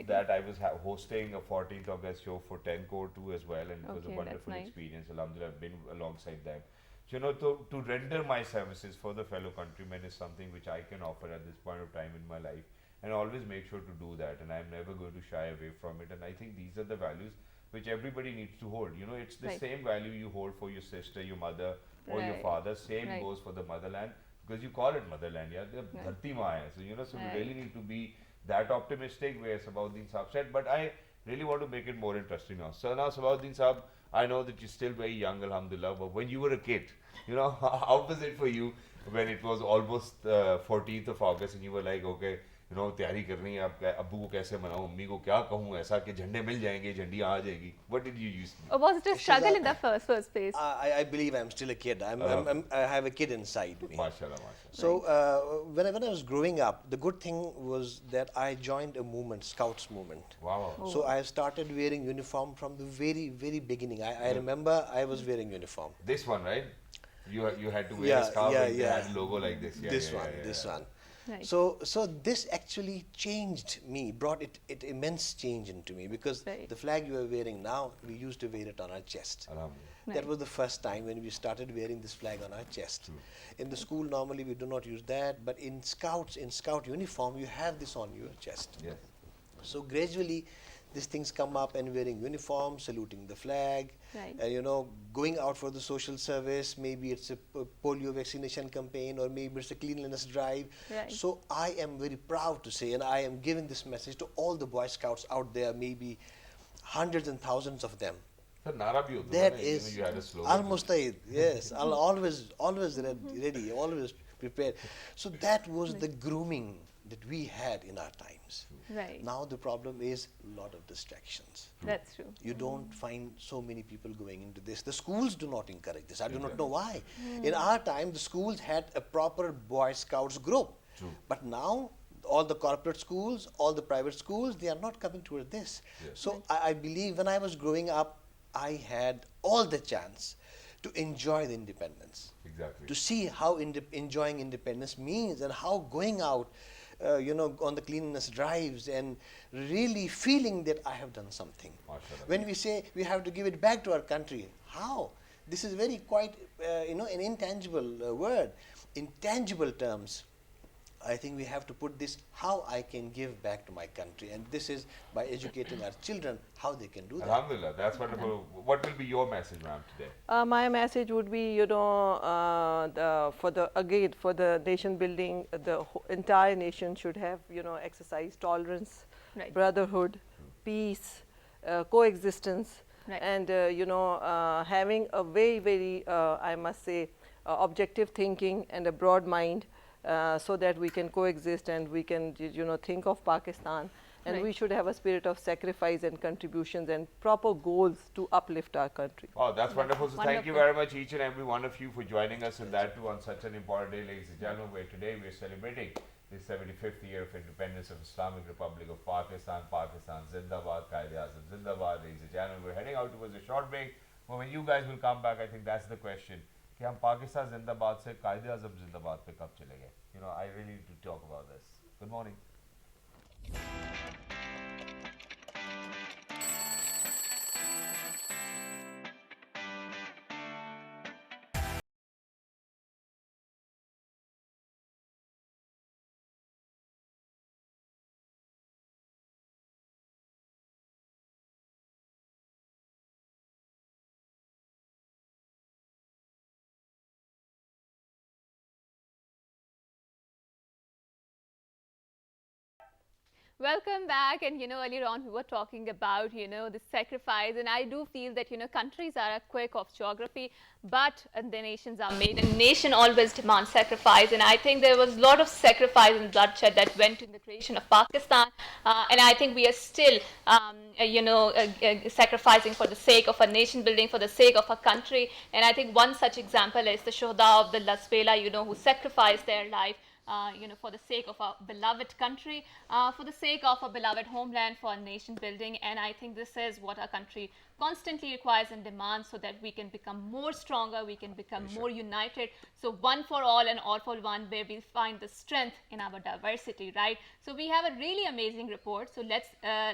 that I was hosting a 14th August show for 10 Core 2 as well, and it was a wonderful experience. Alhamdulillah, I've been alongside them. So, to render my services for the fellow countrymen is something which I can offer at this point of time in my life, and always make sure to do that, and I'm never going to shy away from it. And I think these are the values which everybody needs to hold. It's the same value you hold for your sister, your mother, or your father. Same goes for the motherland, because you call it motherland, Dharti Maa hai. So we really need to be that optimistic where Sabahuddin Saab said. But I really want to make it more interesting now. So now, Sabahuddin Saab, I know that you're still very young, Alhamdulillah, but when you were a kid, how was it for you when it was almost 14th of August and you were like, okay, तैयारी करनी है, अब अब्बू को कैसे मनाऊं, अम्मी को क्या कहूं ऐसा कि झंडे मिल जाएंगे, झंडी आ जाएगी? What did you use to do? Or was it a struggle in the first place? I believe I'm still a kid. I have a kid inside me. MashaAllah, MashaAllah. So when I was growing up, the good thing was that I joined a movement, Scouts movement. Wow. So I started wearing uniform from the very, very beginning. I remember I was wearing uniform. This one, right? You had to wear a scarf and they had a logo like this. This one. So this actually changed me, brought it immense change into me, because the flag you are wearing now, we used to wear it on our chest. That was the first time when we started wearing this flag on our chest. In the school, normally we do not use that, but in Scout uniform, you have this on your chest. So gradually, these things come up, and wearing uniform, saluting the flag, going out for the social service. Maybe it's a polio vaccination campaign, or maybe it's a cleanliness drive. So I am very proud to say, and I am giving this message to all the Boy Scouts out there, maybe hundreds and thousands of them. That is Al-Mustaid. Yes, I'll always ready, always prepared. So that was the grooming that we had in our times. Now the problem is a lot of distractions. That's true. You don't find so many people going into this. The schools do not encourage this. I do not know why. In our time, the schools had a proper Boy Scouts group. But now, all the corporate schools, all the private schools, they are not coming toward this. So I believe when I was growing up, I had all the chance to enjoy the independence. To see how enjoying independence means, and how going out on the cleanliness drives and really feeling that I have done something. When we say we have to give it back to our country, how? This is very quite, an intangible word. In tangible terms, I think we have to put this, how I can give back to my country. And this is by educating our children how they can do that. Alhamdulillah, that's wonderful. What will be your message, ma'am, today? My message would be, for the nation building, the entire nation should have, exercise tolerance, brotherhood, peace, coexistence, and, having a very, very, I must say, objective thinking and a broad mind. So that we can coexist and we can, think of Pakistan and right. we should have a spirit of sacrifice and contributions and proper goals to uplift our country. Oh, that's wonderful. So thank you very much, each and every one of you, for joining us, and that too on such an important day, ladies and gentlemen, where today we are celebrating the 75th year of independence of Islamic Republic of Pakistan. Pakistan Zindabad, Quaid-e-Azam Zindabad. Ladies and gentlemen, we're heading out towards a short break. But when you guys will come back, I think that's the question. कि हम पाकिस्तान जिंदाबाद से कायदे-आज़म जिंदाबाद पे कब चले गए? You know, I really need to talk about this. Good morning. Welcome back. And earlier on we were talking about the sacrifice, and I do feel that countries are a quirk of geography, but the nations are made, and nation always demands sacrifice. And I think there was a lot of sacrifice and bloodshed that went in the creation of Pakistan, and I think we are still sacrificing for the sake of a nation building, for the sake of a country. And I think one such example is the Shuhada of the Laswela, who sacrificed their life for the sake of our beloved country, for the sake of a beloved homeland, for nation building. And I think this is what our country constantly requires and demands, so that we can become more stronger, we can become more united. So one for all and all for one, where we find the strength in our diversity, right? So we have a really amazing report. So let's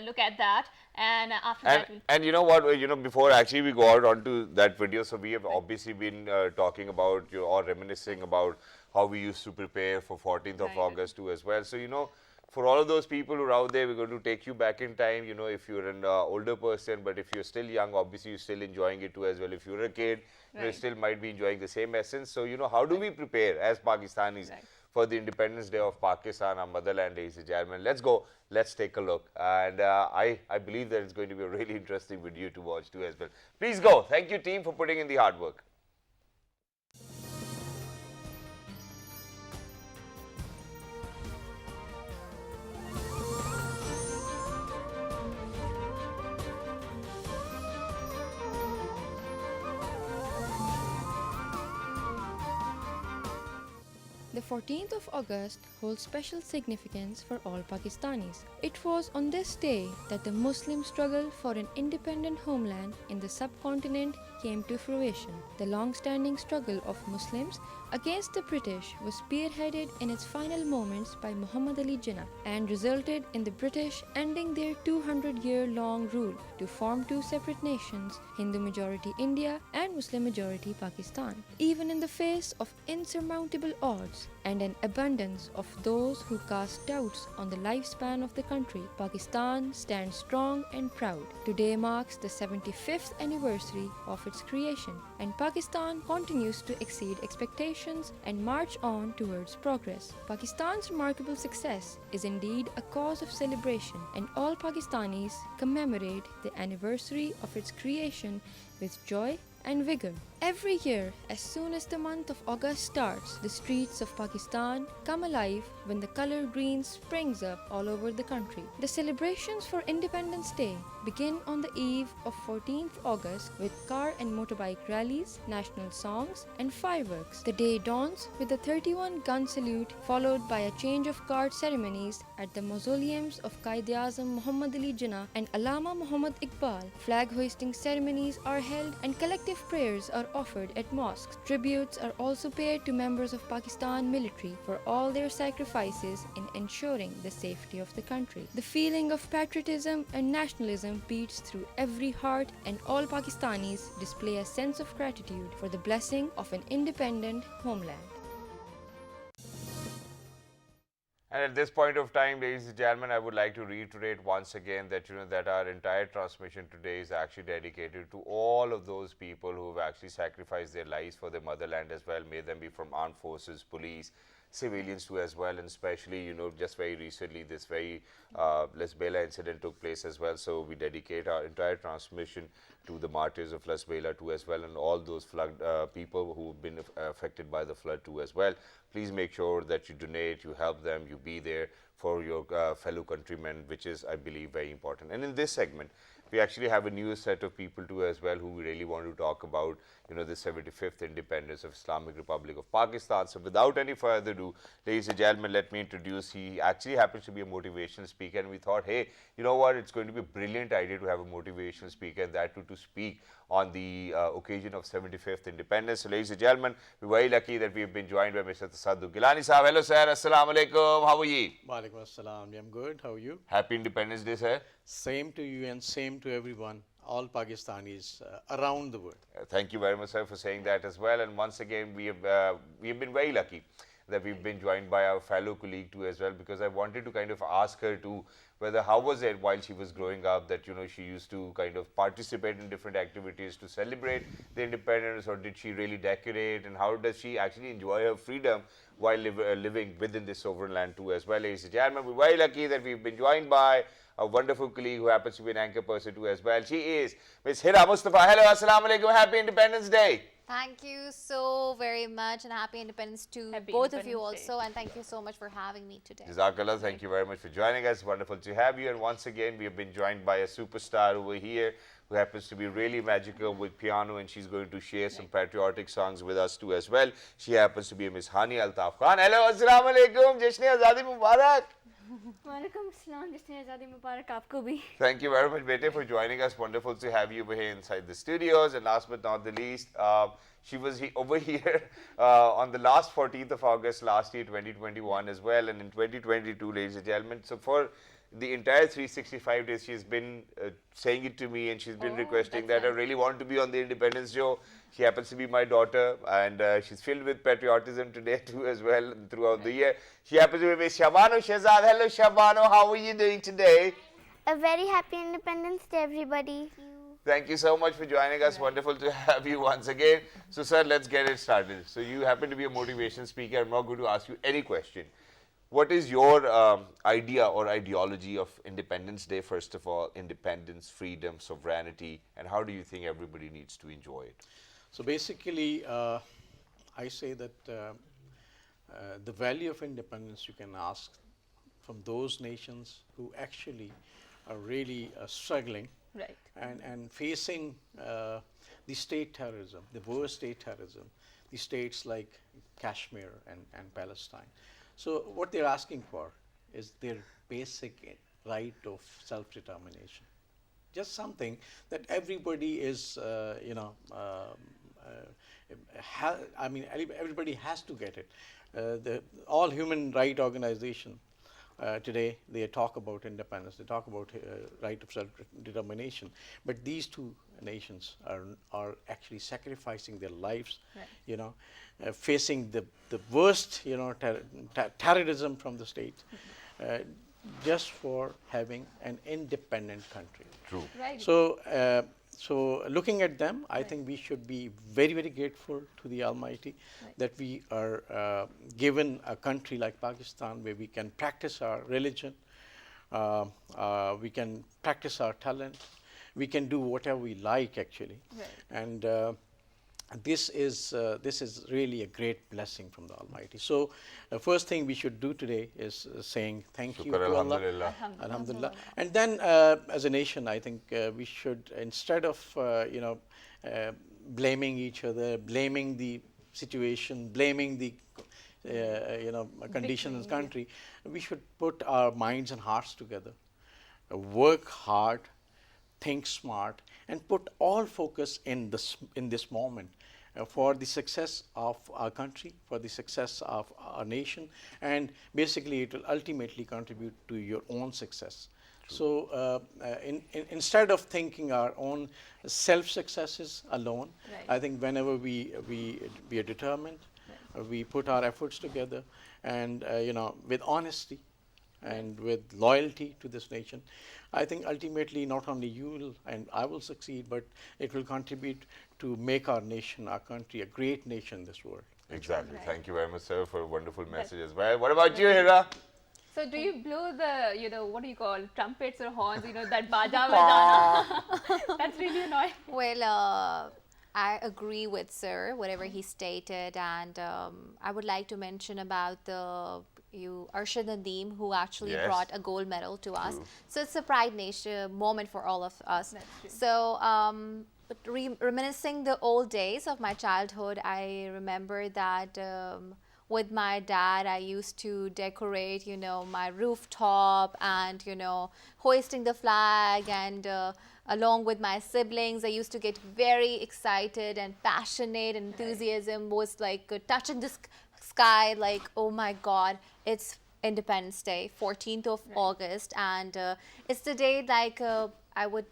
look at that. And after that, and you know what, before actually we go out onto that video, so we have obviously been talking about or reminiscing about how we used to prepare for 14th of August too as well. So, for all of those people who are out there, we're going to take you back in time, if you're an older person, but if you're still young, obviously you're still enjoying it too as well. If you're a kid, you still might be enjoying the same essence. So, how do we prepare as Pakistanis for the Independence Day of Pakistan, our motherland, ladies and gentlemen? Let's go. Let's take a look. And I believe that it's going to be a really interesting video to watch too as well. Please go. Thank you, team, for putting in the hard work. The 14th of August holds special significance for all Pakistanis. It was on this day that the Muslim struggle for an independent homeland in the subcontinent came to fruition. The long-standing struggle of Muslims against the British was spearheaded in its final moments by Muhammad Ali Jinnah and resulted in the British ending their 200-year-long rule to form two separate nations, Hindu-majority India and Muslim-majority Pakistan. Even in the face of insurmountable odds and an abundance of those who cast doubts on the lifespan of the country, Pakistan stands strong and proud. Today marks the 75th anniversary of its creation, and Pakistan continues to exceed expectations and march on towards progress. Pakistan's remarkable success is indeed a cause of celebration, and all Pakistanis commemorate the anniversary of its creation with joy and vigor. Every year, as soon as the month of August starts, the streets of Pakistan come alive when the color green springs up all over the country. The celebrations for Independence Day begin on the eve of 14th August with car and motorbike rallies, national songs, and fireworks. The day dawns with a 31-gun salute, followed by a change of guard ceremonies at the mausoleums of Quaid-e-Azam Muhammad Ali Jinnah and Allama Muhammad Iqbal. Flag hoisting ceremonies are held and collective prayers are offered at mosques. Tributes are also paid to members of Pakistan military for all their sacrifices in ensuring the safety of the country. The feeling of patriotism and nationalism beats through every heart, and all Pakistanis display a sense of gratitude for the blessing of an independent homeland. And at this point of time, ladies and gentlemen, I would like to reiterate once again that that our entire transmission today is actually dedicated to all of those people who have actually sacrificed their lives for their motherland as well. May them be from armed forces, police, civilians too as well, and especially, you know, just very recently this very Las Bela incident took place as well. So we dedicate our entire transmission to the martyrs of Las Bela too as well, and all those flood people who've been affected by the flood too as well. Please make sure that you donate, you help them, you be there for your fellow countrymen, which is, I believe, very important. And in this segment, we actually have a new set of people too as well who we really want to talk about, you know, the 75th independence of Islamic Republic of Pakistan. So without any further ado, ladies and gentlemen, let me introduce, he actually happens to be a motivational speaker, and we thought, hey, you know what, it's going to be a brilliant idea to have a motivational speaker, and that too to speak on the occasion of 75th independence. So ladies and gentlemen, we're very lucky that we've been joined by Mr. Tasadduq Gilani Sahab. Hello sir, Assalamu Alaikum, how are you? Walaikum Assalam, I'm good, how are you? Happy Independence Day sir. Same to you and same to everyone, all Pakistanis around the world. Thank you very much sir for saying that as well, and once again we have been very lucky that we've been joined by our fellow colleague too as well, because I wanted to kind of ask her too whether how was it while she was growing up that, you know, she used to kind of participate in different activities to celebrate the independence, or did she really decorate, and how does she actually enjoy her freedom while living within this sovereign land too as well. Ladies and gentlemen, we're very lucky that we've been joined by a wonderful colleague who happens to be an anchor person too as well. She is Ms. Hira Mustafa. Hello, Assalamu Alaikum, Happy Independence Day. Thank you so very much, and happy independence to Happy both of Independence you Day. also, and thank you so much for having me today. Jazakallah, thank you very much for joining us. Wonderful to have you. And once again, we have been joined by a superstar over here who happens to be really magical with piano, and she's going to share some patriotic songs with us too as well. She happens to be Miss Hani Altaf Khan. Hello, Assalamu Alaikum, Jashni Azadi Mubarak. Walaikum Assalam, Jashni Azadi Mubarak aapko bhi. Thank you very much, Bete, for joining us. Wonderful to have you over here inside the studios. And last but not the least, she was over here on the last 14th of August last year, 2021 as well, and in 2022, ladies and gentlemen. So for the entire 365 days, she's been saying it to me, and she's been requesting that I really want to be on the Independence Show. She happens to be my daughter, and she's filled with patriotism today too as well throughout the year. She happens to be Miss Shabano Shehzad. Hello Shabano, how are you doing today? A very happy Independence Day, everybody. Thank you so much for joining us. Wonderful to have you once again. So sir, let's get it started. So you happen to be a motivation speaker. I'm not going to ask you any question. What is your idea or ideology of Independence Day, first of all? Independence, freedom, sovereignty, and how do you think everybody needs to enjoy it? So basically, I say that the value of independence you can ask from those nations who actually are really struggling and facing the state terrorism, the worst state terrorism, the states like Kashmir and Palestine. So what they're asking for is their basic right of self-determination. Just something that everybody is, everybody has to get it. All human right organization today, they talk about independence, they talk about right of self-determination, but these two nations are actually sacrificing their lives, facing the worst, terrorism from the state, just for having an independent country. True. Right. So looking at them, I think we should be very, very grateful to the Almighty that we are given a country like Pakistan where we can practice our religion, we can practice our talent, we can do whatever we like actually. And this is really a great blessing from the Almighty. So the first thing we should do today is saying thank you to Allah. Alhamdulillah. And then as a nation, I think we should, instead of blaming each other, blaming the situation, blaming the conditions in the country, we should put our minds and hearts together, work hard, think smart, and put all focus in this moment for the success of our country, for the success of our nation, and basically it will ultimately contribute to your own success. So instead of thinking our own self-successes alone, I think whenever we are determined, we put our efforts together, and with honesty and with loyalty to this nation, I think ultimately not only you will and I will succeed, but it will contribute to make our nation, our country, a great nation in this world. Exactly. Right. Thank you very much, sir, for a wonderful message as well. What about you, Hira? So do you blow the, what do you call, trumpets or horns, that baja vajana? That's really annoying. Well, I agree with Sir, whatever he stated, and I would like to mention about Arshad Nadeem, who actually brought a gold medal to us. So it's a pride moment for all of us. That's true. So but reminiscing the old days of my childhood, I remember that with my dad, I used to decorate, my rooftop and, hoisting the flag, and along with my siblings, I used to get very excited and passionate. Enthusiasm was like touching the sky, like, oh my God, it's Independence Day, 14th of August, and it's the day like I would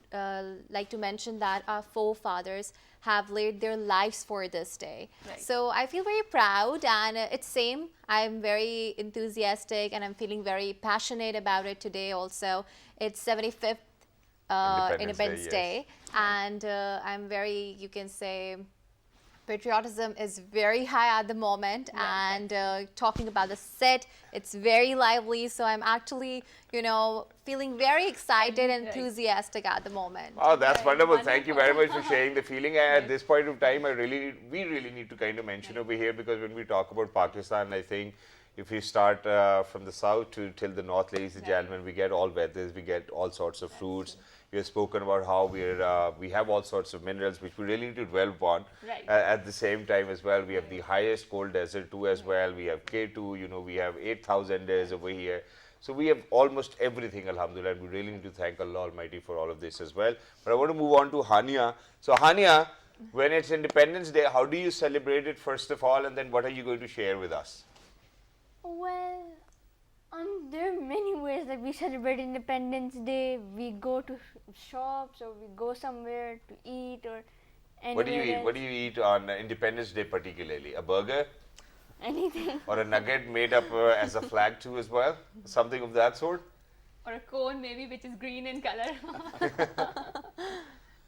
like to mention that our forefathers have laid their lives for this day. Right. So I feel very proud, and it's same. I'm very enthusiastic, and I'm feeling very passionate about it today also. It's 75th Independence Day, and I'm very, you can say, patriotism is very high at the moment, and talking about the set, it's very lively. So I'm actually, feeling very excited and enthusiastic at the moment. Oh, that's wonderful. Thank you very much for sharing the feeling. At this point of time, we really need to kind of mention over here, because when we talk about Pakistan, I think if we start from the south till the north, ladies and gentlemen, we get all weathers, we get all sorts of fruits. We have spoken about how we have all sorts of minerals which we really need to dwell upon. Right. At the same time as well, we have the highest cold desert too as well. We have K2, we have 8,000 days over here. So we have almost everything, alhamdulillah, and we really need to thank Allah Almighty for all of this as well. But I want to move on to Hania. So Hania, when it's Independence Day, how do you celebrate it first of all, and then what are you going to share with us? Well, there are many ways that we celebrate Independence Day. We go to shops, or we go somewhere to eat, or anywhere. What do you eat? What do you eat on Independence Day particularly? A burger? Anything. Or a nugget made up as a flag too as well? Something of that sort? Or a cone maybe, which is green in color.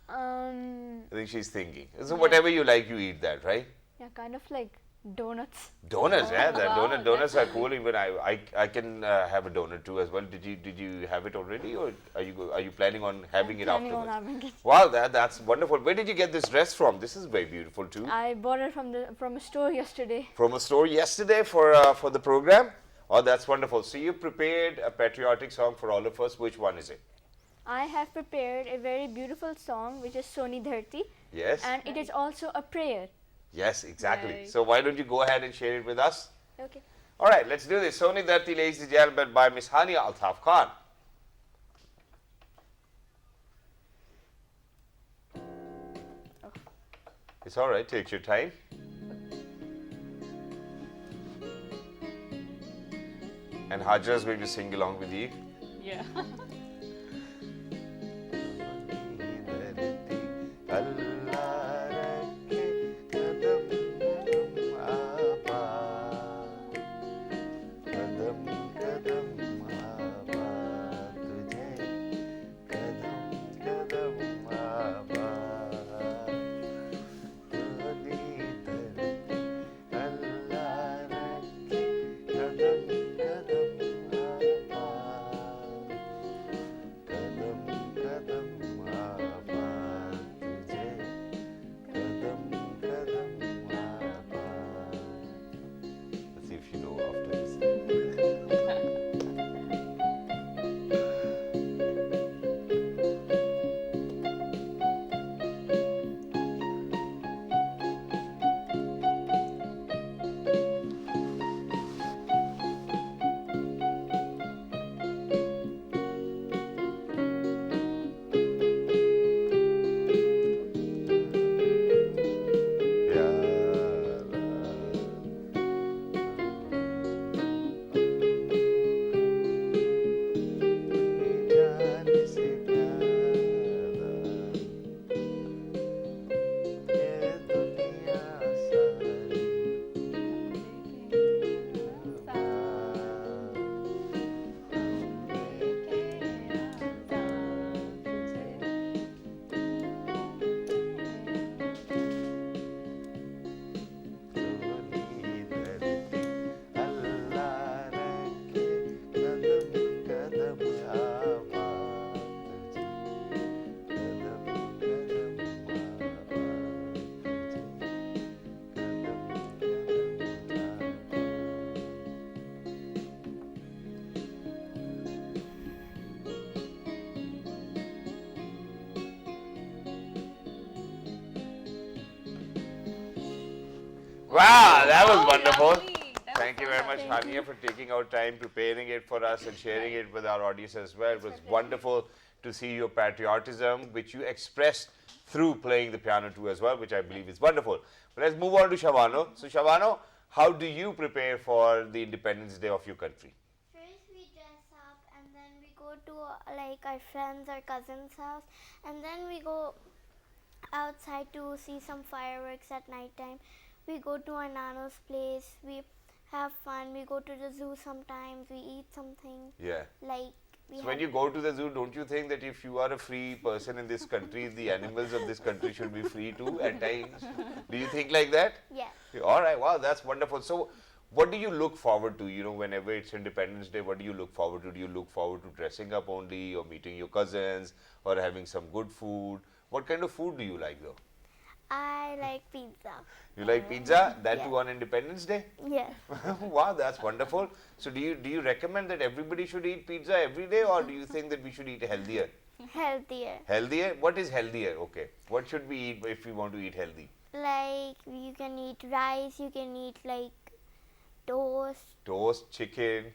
I think she's thinking. So whatever you like, you eat that, right? Yeah, kind of like donuts. Donuts, donuts are cool. Even I can have a donut too as well. Did you have it already, or are you planning on having it afterwards? I'm planning on having it. Wow, that's wonderful. Where did you get this dress from? This is very beautiful too. I bought it from a store yesterday. From a store yesterday for the program? Oh, that's wonderful. So you prepared a patriotic song for all of us. Which one is it? I have prepared a very beautiful song, which is Soni Dharti. Yes. And it is also a prayer. Yes, exactly. Right. So why don't you go ahead and share it with us? Okay. All right, let's do this. Soni Dharti, ladies and gentlemen, by Miss Hania Altaf Khan. Oh. It's all right. Take your time. And Hajra's going to sing along with you. Yeah. Wow, that was wonderful. Thank you very much, Hania, for taking out time, preparing it for us and sharing it with our audience as well. It was wonderful to see your patriotism, which you expressed through playing the piano too as well, which I believe is wonderful. But let's move on to Shabano. So Shabano, how do you prepare for the Independence Day of your country? First we dress up and then we go to like our friends or cousins' house, and then we go outside to see some fireworks at night time. We go to our nano's place, we have fun, we go to the zoo sometimes, we eat something. Yeah. Like so when you go to the zoo, don't you think that if you are a free person in this country, the animals of this country should be free too at times? Do you think like that? Yes. All right, wow, that's wonderful. So what do you look forward to, you know, whenever it's Independence Day, what do you look forward to? Do you look forward to dressing up only, or meeting your cousins, or having some good food? What kind of food do you like though? I like pizza. You like pizza? That too on Independence Day? Yes. Wow, that's wonderful. So do you recommend that everybody should eat pizza every day, or do you think that we should eat healthier? Healthier. Healthier? What is healthier? Okay. What should we eat if we want to eat healthy? Like you can eat rice, you can eat like toast. Toast, chicken.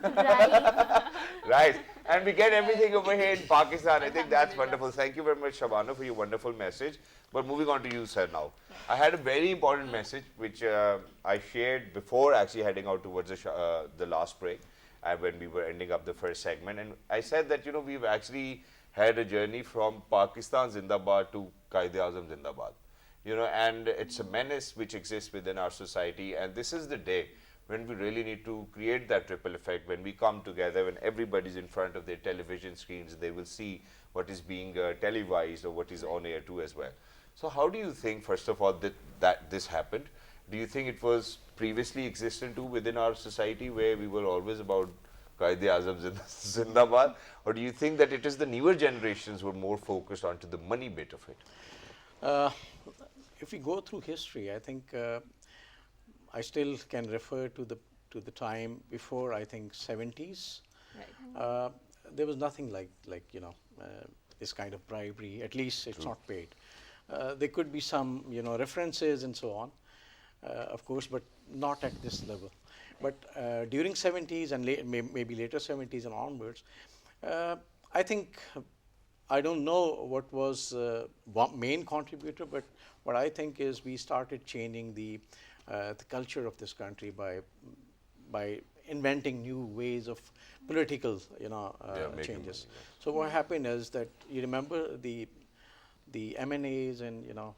Rice. Rice. And we get everything over here in Pakistan. I think that's wonderful. Thank you very much, Shabana, for your wonderful message. But moving on to you, sir, now. I had a very important message which I shared before actually heading out towards the last break when we were ending up the first segment. And I said that, you know, we've actually had a journey from Pakistan Zindabad to Quaid-e-Azam Zindabad. You know, and it's a menace which exists within our society. And this is the day when we really need to create that ripple effect, when we come together, when everybody's in front of their television screens, they will see what is being televised or what is on air too as well. So how do you think, first of all, that this happened? Do you think it was previously existent too within our society, where we were always about Quaid-e-Azam Zindabad? Or do you think that it is the newer generations who are more focused onto the money bit of it? If we go through history, I think I still can refer to the time before, I think, 70s. Right. There was nothing like you know, this kind of bribery. At least it's not paid. There could be some, you know, references and so on, of course, but not at this level. But during 70s and maybe later 70s and onwards, I think, I don't know what was one main contributor, but what I think is we started changing the culture of this country by inventing new ways of political, you know, changes. So what happened is that, you remember the MNAs and, you know,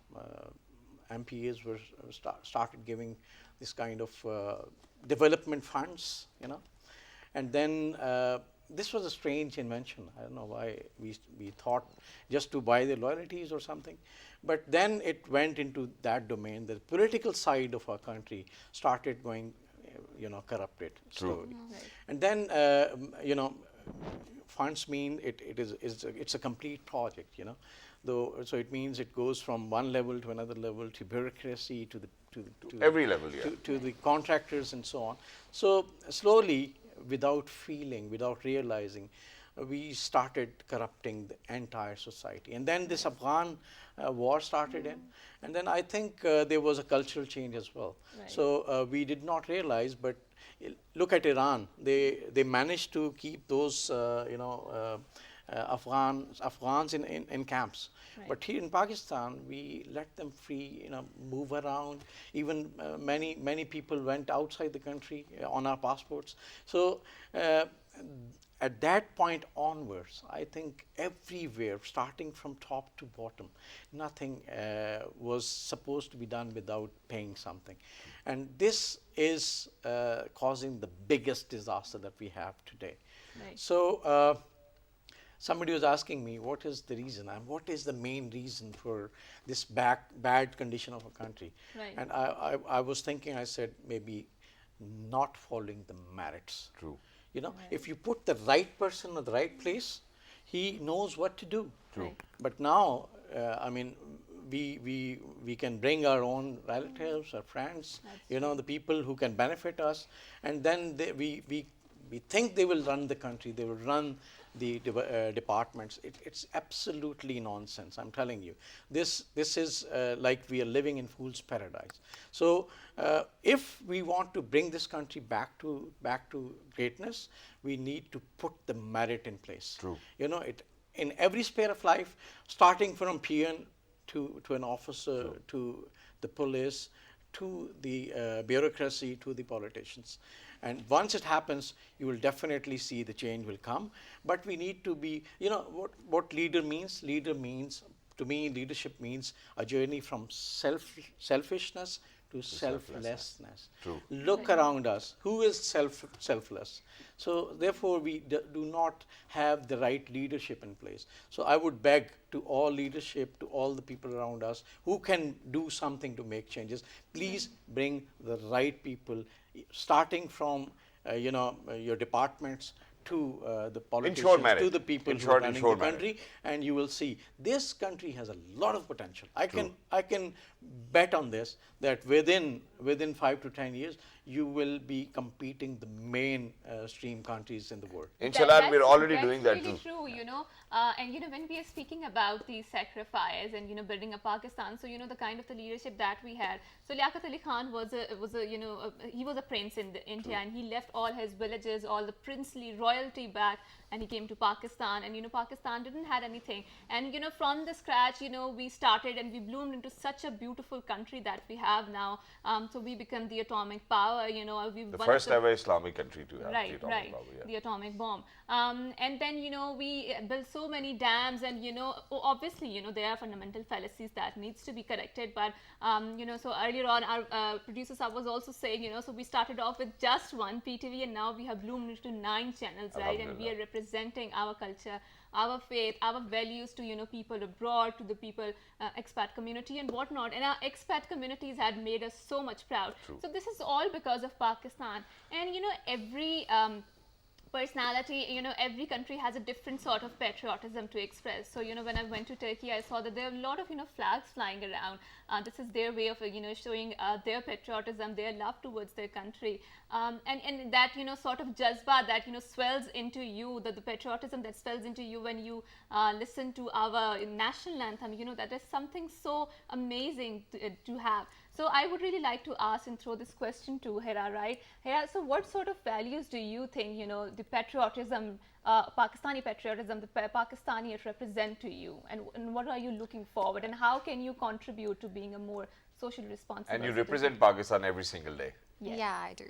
MPAs were started giving this kind of development funds, you know, and then this was a strange invention. I don't know why we thought just to buy their loyalties or something, but then it went into that domain. The political side of our country started going, you know, corrupted slowly, and then you know, funds mean it's a complete project, you know. So it means it goes from one level to another level, to bureaucracy, to every level, to the contractors and so on. So slowly, without feeling, without realizing, we started corrupting the entire society. And then this Afghan war started in, and then I think there was a cultural change as well. Right. So we did not realize, but look at Iran. They managed to keep those you know, Afghans in camps. Right. But here in Pakistan, we let them free, you know, move around. Even many people went outside the country on our passports. So at that point onwards, I think everywhere, starting from top to bottom, nothing was supposed to be done without paying something. And this is causing the biggest disaster that we have today. Right. So somebody was asking me, what is the reason and what is the main reason for this bad condition of a country? Right. And I was thinking, I said, maybe not following the merits. True. You know, if you put the right person at the right place, he knows what to do. True. But now, I mean, we can bring our own relatives, our friends, you know, the people who can benefit us, and then we think they will run the country, they will run the departments. It's absolutely nonsense, I'm telling you. This is like we are living in fool's paradise. So if we want to bring this country back to greatness, we need to put the merit in place. True. You know, in every sphere of life, starting from peon to an officer, to the police, to the bureaucracy, to the politicians. And once it happens, you will definitely see the change will come. But we need to be, you know, what leader means? Leader means, to me, leadership means a journey from selfishness to selflessness. True. Look around us. Who is selfless? So therefore, we do not have the right leadership in place. So I would beg to all leadership, to all the people around us who can do something to make changes, please bring the right people, starting from your departments to the politicians, to the people who are running the country, and you will see this country has a lot of potential. I can bet on this, that within 5 to 10 years you will be competing the mainstream countries in the world. Inshallah, we're already doing that too. That's really true, you know. And when we are speaking about these sacrifice and building a Pakistan, so the kind of the leadership that we had. So Liaquat Ali Khan he was a prince in India, and he left all his villages, all the princely royalty back, and he came to Pakistan, and Pakistan didn't have anything, and from the scratch we started and we bloomed into such a beautiful country that we have now. So we become the atomic power, the first ever Islamic country to have the atomic power, the atomic bomb. And then we built so many dams, and obviously there are fundamental fallacies that needs to be corrected, but so earlier on our producer Sab was also saying so we started off with just one PTV, and now we have bloomed into 9 channels, right? And we are representing our culture, our faith, our values to people abroad, to the people expat community and whatnot, and our expat communities had made us so much proud. True. So this is all because of Pakistan. And every personality, every country has a different sort of patriotism to express. So when I went to Turkey, I saw that there are a lot of flags flying around. This is their way of showing their patriotism, their love towards their country, and that sort of jazba that swells into you, the patriotism that swells into you when you listen to our national anthem. That is something so amazing to have. So I would really like to ask and throw this question to Hira, right? Hira, so what sort of values do you think, the patriotism, Pakistani patriotism, the Pakistani represent to you? And what are you looking forward? And how can you contribute to being a more socially responsible And you citizen? represent Pakistan every single day. Yes. Yeah, I do.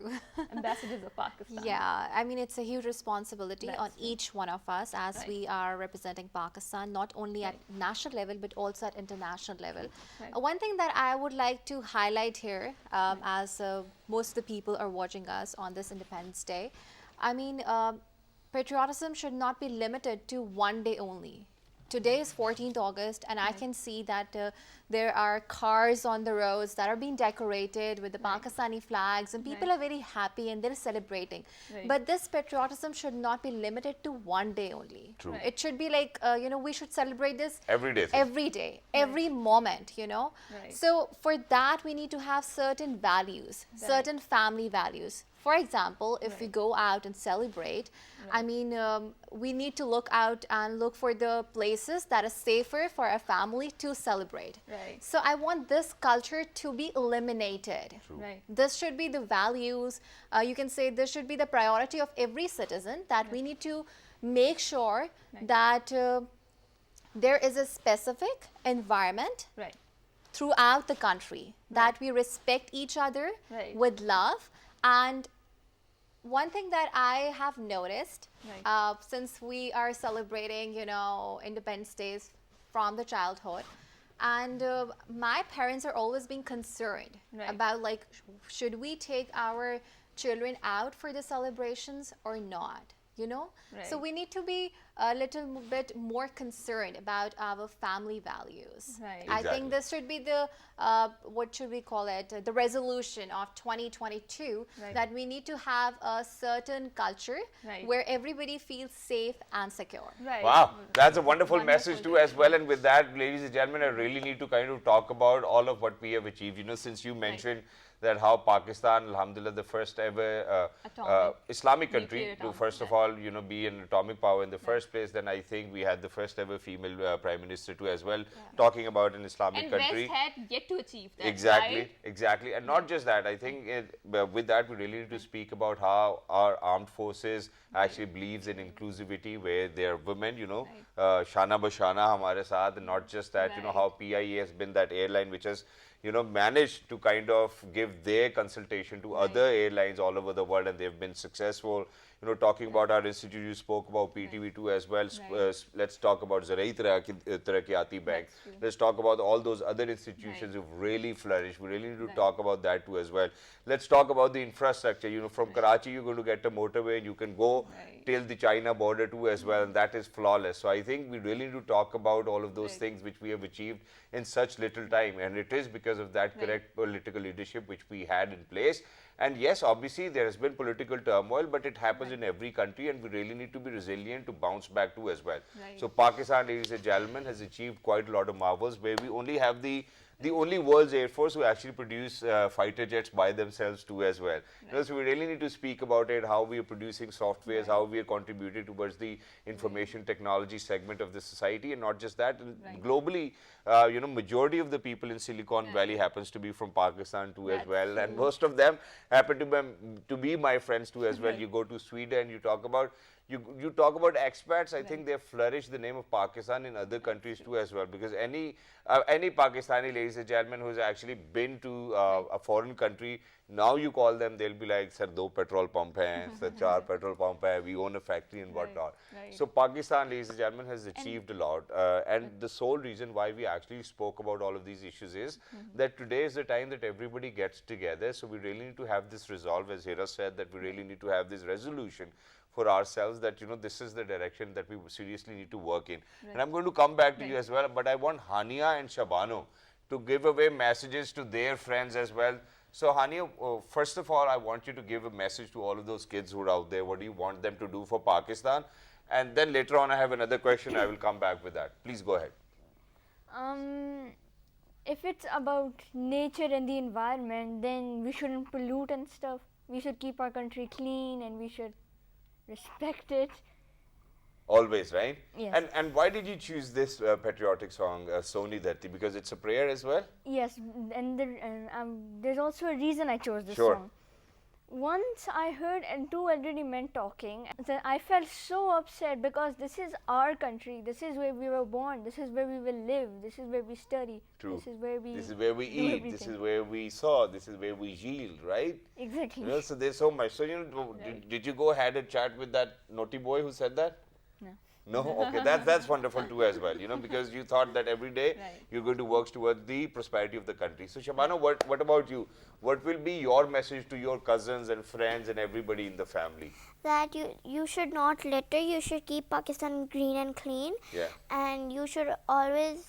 Ambassadors of Pakistan. Yeah, I mean, it's a huge responsibility on each one of us as we are representing Pakistan, not only at national level, but also at international level. One thing that I would like to highlight here, as most of the people are watching us on this Independence Day, I mean, patriotism should not be limited to one day only. Today is 14th August, and I can see that there are cars on the roads that are being decorated with the Pakistani flags, and people are very happy and they're celebrating. But this patriotism should not be limited to one day only. True. It should be like, we should celebrate this every day. Every day, every moment, So for that, we need to have certain values, certain family values. For example, if we go out and celebrate, I mean, we need to look out and look for the places that are safer for our family to celebrate. So I want this culture to be eliminated. This should be the values. You can say this should be the priority of every citizen, that we need to make sure that there is a specific environment throughout the country, that we respect each other with love. And one thing that I have noticed, since we are celebrating, Independence Days from the childhood, and my parents are always being concerned about, like, should we take our children out for the celebrations or not? So we need to be a little bit more concerned about our family values. I think this should be the, what should we call it, the resolution of 2022, that we need to have a certain culture where everybody feels safe and secure. Wow, that's a wonderful message too as well. And with that, ladies and gentlemen, I really need to kind of talk about all of what we have achieved. Since you mentioned that how Pakistan, alhamdulillah, the first ever Islamic country to first of all, you know, be an atomic power in the first place. Then I think we had the first ever female Prime Minister too as well, talking about an Islamic country. And West had yet to achieve that. Exactly, right? exactly. And not just that, I think with that we really need to speak about how our armed forces actually believes in inclusivity, where there are women, you know, Shana Bashana hamare saath, and not just that, you know, how PIA has been that airline which has, you know, managed to kind of give their consultation to other airlines all over the world, and they've been successful. You know, talking about our institute, you spoke about PTV2 as well. Let's talk about Zarai Taraqqiyati Bank. Let's talk about all those other institutions who've really flourished. We really need to talk about that too as well. Let's talk about the infrastructure. You know, from Karachi, you're going to get a motorway, and you can go till the China border too as well, and that is flawless. So I think we really need to talk about all of those things which we have achieved in such little time, and it is because of that correct political leadership which we had in place. And yes, obviously there has been political turmoil, but it happens in every country, and we really need to be resilient to bounce back too as well. So Pakistan, ladies and gentlemen, has achieved quite a lot of marvels, where we only have the only world's Air Force who actually produce fighter jets by themselves too as well. You know, so we really need to speak about it, how we are producing softwares, how we are contributing towards the information technology segment of the society, and not just that, globally, you know, majority of the people in Silicon Valley happens to be from Pakistan too as well, and most of them happen to be my friends too as well. You go to Sweden, you talk about you talk about expats. I think they flourish the name of Pakistan in other countries too as well, because any Pakistani, ladies and gentlemen, who's actually been to a foreign country, now you call them, they'll be like, sir, 2 petrol pump hai, sir, 4 petrol pump hai, we own a factory and whatnot. So Pakistan, ladies and gentlemen, has achieved a lot, and the sole reason why we actually spoke about all of these issues is that today is the time that everybody gets together. So we really need to have this resolve, as Hira said, that we really need to have this resolution for ourselves, that, you know, this is the direction that we seriously need to work in. And I'm going to come back to you as well, but I want Hania and Shabano to give away messages to their friends as well. So Hania, first of all, I want you to give a message to all of those kids who are out there. What do you want them to do for Pakistan? And then later on I have another question. I will come back with that. Please go ahead. If it's about nature and the environment, then we shouldn't pollute and stuff. We should keep our country clean, and we should respect it. Always, right? Yes. And why did you choose this patriotic song, Soni Dharti? Because it's a prayer as well? Yes, and there's also a reason I chose this song. Once I heard two elderly men talking, and I felt so upset, because this is our country, this is where we were born, this is where we will live, this is where we study, this is where we eat, everything. This is where we saw, this is where we yield, right? Exactly. You know, so there's so much. So, you know, did you go ahead and chat with that naughty boy who said that? No, okay, that's wonderful too as well, you know, because you thought that every day you're going to work towards the prosperity of the country. So Shabana, what about you? What will be your message to your cousins and friends and everybody in the family? That you should not litter, you should keep Pakistan green and clean. And you should always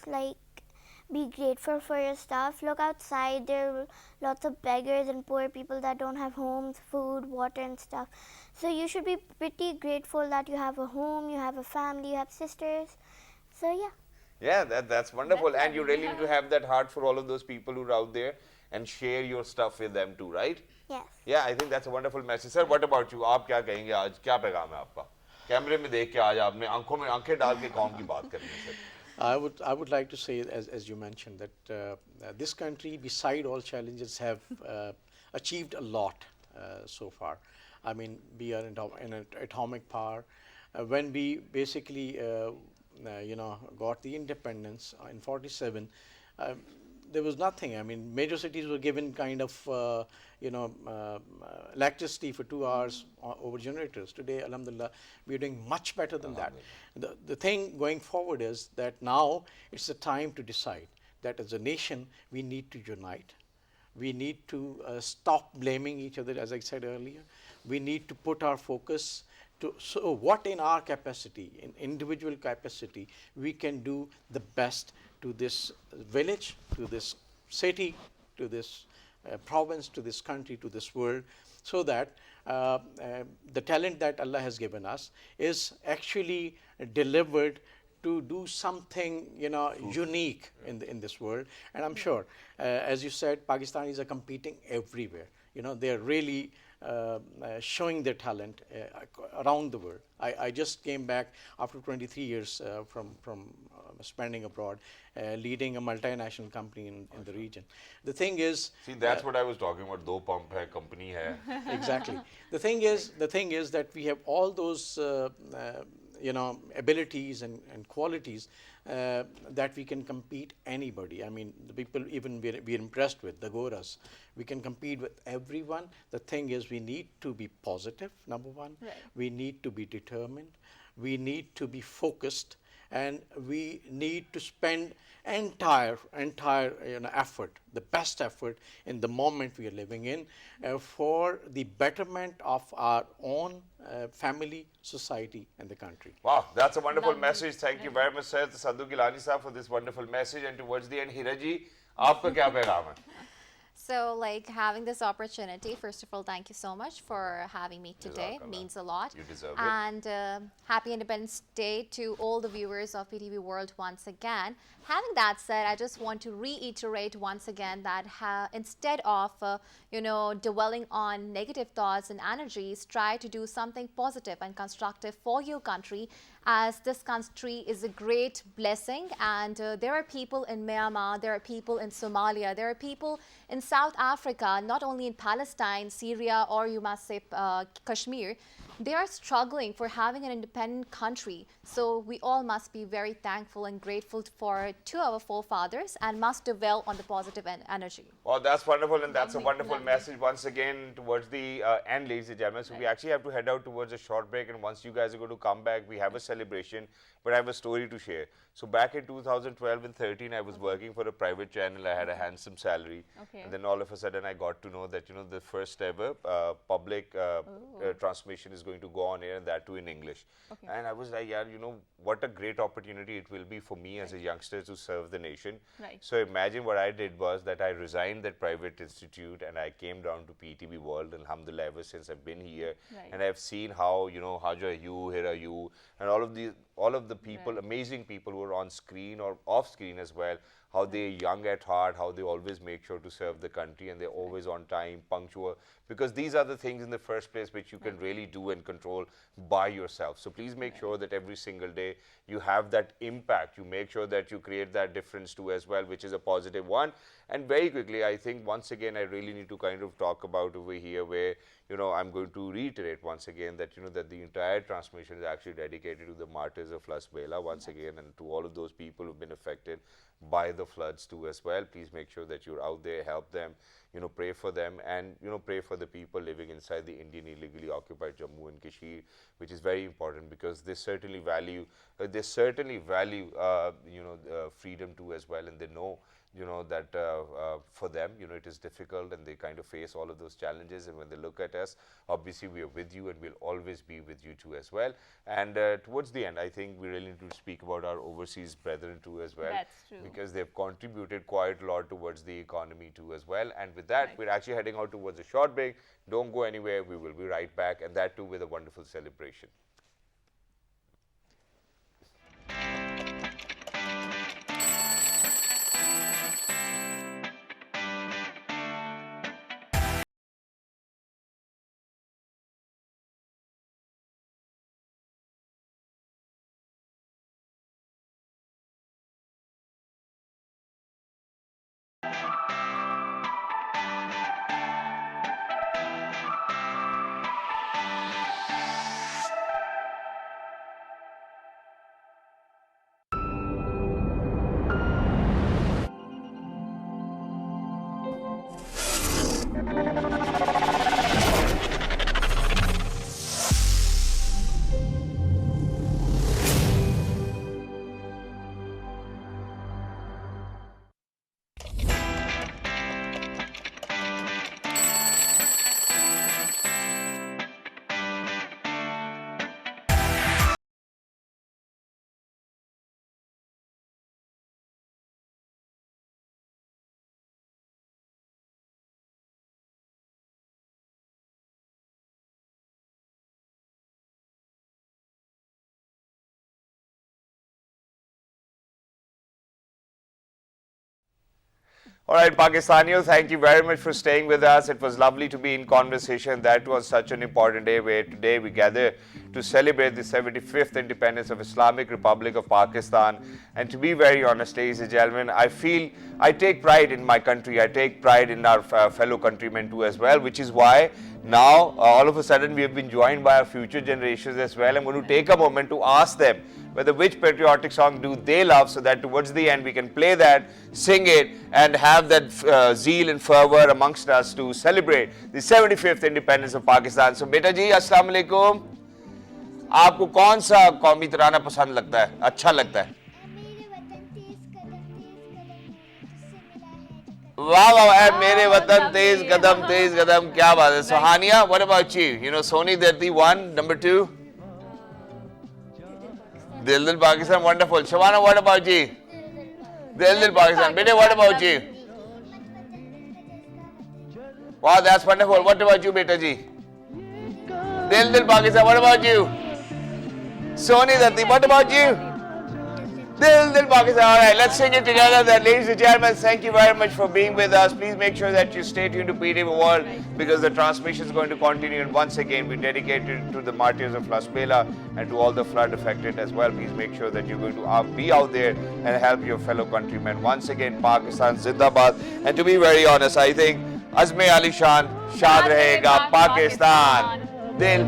be grateful for your stuff. Look outside, there are lots of beggars and poor people that don't have homes, food, water and stuff. So you should be pretty grateful that you have a home, you have a family, you have sisters. So yeah. Yeah, that's wonderful. And you really need to have that heart for all of those people who are out there and share your stuff with them too, right? Yes. Yeah, I think that's a wonderful message. Sir, what about you? आप क्या कहेंगे आज? क्या पैगाम है आपका? कैमरे में देख के आज आपने आंखों में आंखें डाल के कौम की बात करनी है sir. I would like to say, as you mentioned, that this country, beside all challenges, have achieved a lot so far. I mean, we are in an atomic power. When we basically, you know, got the independence in '47, there was nothing. I mean, major cities were given kind of, you know, electricity for 2 hours over generators. Today, alhamdulillah, we are doing much better than that. The thing going forward is that now it's the time to decide that as a nation, we need to unite. We need to stop blaming each other, as I said earlier. We need to put our focus to, so what in our capacity, in individual capacity, we can do the best to this village, to this city, to this province, to this country, to this world, so that the talent that Allah has given us is actually delivered to do something, unique in this world. And I'm sure, as you said, Pakistanis are competing everywhere. They're really showing their talent around the world. I just came back after 23 years from spending abroad, leading a multinational company in the region. The thing is, see, that's what I was talking about. Do pump hai, company hai. Exactly. The thing is that we have all those abilities and qualities that we can compete anybody. I mean, the people even we're impressed with, the Goras. We can compete with everyone. The thing is, we need to be positive, number one. Right. We need to be determined. We need to be focused, and we need to spend entire effort, the best effort in the moment we are living in, for the betterment of our own family, society, and the country. Wow, that's a wonderful message. Thank you very much, sir, Sadhu Gilani sir, for this wonderful message. And towards the end, Hiraji, aapka kya paigam hai? So, like, having this opportunity, first of all, thank you so much for having me today. It means a lot. You deserve it. And happy Independence Day to all the viewers of PTV World once again. Having that said, I just want to reiterate once again that instead of, dwelling on negative thoughts and energies, try to do something positive and constructive for your country, as this country is a great blessing. And there are people in Myanmar, there are people in Somalia, there are people in South Africa, not only in Palestine, Syria, or you must say Kashmir. They are struggling for having an independent country. So we all must be very thankful and grateful to our forefathers and must dwell on the positive energy. Well, that's wonderful, and that's a wonderful message once again towards the end, ladies and gentlemen. So we actually have to head out towards a short break, and once you guys are going to come back, we have a celebration, but I have a story to share. So back in 2012 and 13, I was working for a private channel. I had a handsome salary. Okay. And then all of a sudden, I got to know that, the first ever public transmission is going to go on air, and that too in English. Okay. And I was like, yeah, what a great opportunity it will be for me as a youngster to serve the nation. Right. So imagine what I did was that I resigned that private institute and I came down to PTV World, and alhamdulillah, ever since I've been here. Right. And I've seen how, Haja you, here are you, and all of the people, Right. amazing people who are on screen or off screen as well, how they're young at heart, how they always make sure to serve the country, and they're always on time, punctual, because these are the things in the first place which you can really do and control by yourself. So please make sure that every single day you have that impact. You make sure that you create that difference too as well, which is a positive one. And very quickly, I think once again, I really need to kind of talk about over here where, I'm going to reiterate once again that, that the entire transmission is actually dedicated to the martyrs of Las Bela once again, and to all of those people who've been affected by the floods too as well. Please make sure that you're out there, help them, pray for them, and, pray for the people living inside the Indian illegally occupied Jammu and Kashmir, which is very important because they certainly value, freedom too as well, and they know, that for them, it is difficult, and they kind of face all of those challenges. And when they look at us, obviously we are with you, and we'll always be with you too as well. And towards the end, I think we really need to speak about our overseas brethren too as well. That's true. Because they've contributed quite a lot towards the economy too as well. And with that, we're actually heading out towards a short break. Don't go anywhere. We will be right back, and that too with a wonderful celebration. All right, Pakistanis, thank you very much for staying with us. It was lovely to be in conversation. That was such an important day where today we gather to celebrate the 75th independence of Islamic Republic of Pakistan. And to be very honest, ladies and gentlemen, I take pride in my country. I take pride in our fellow countrymen too as well, which is why now all of a sudden we have been joined by our future generations as well. I'm going to take a moment to ask them which patriotic song do they love, so that towards the end we can play that, sing it, and have that zeal and fervor amongst us to celebrate the 75th independence of Pakistan. So, beta ji, assalamu alaikum. आपको कौन सा कौमी तराना पसंद लगता है, अच्छा लगता है? वाह वाह, मेरे वतन तेज कदम, क्या बात है. So Hania, what about you? You know, Soni Dati 1, number 2. Dil Dil Pakistan, wonderful. Shabana, what about you? Dil Dil Pakistan. Bete, what about you? Wow, that's wonderful. What about you, Beta ji? Dil Dil Pakistan, what about you? Soni Dati, what about you? Dil Dil Pakistan. All right, let's sing it together then. Ladies and gentlemen, thank you very much for being with us. Please make sure that you stay tuned to PTV World, because the transmission is going to continue. And once again, we dedicate it to the martyrs of Las Bela and to all the flood affected as well. Please make sure that you're going to be out there and help your fellow countrymen. Once again, Pakistan Zindabad. And to be very honest, I think Azme Ali Shan, Shad Rahega, Pakistan. Dil.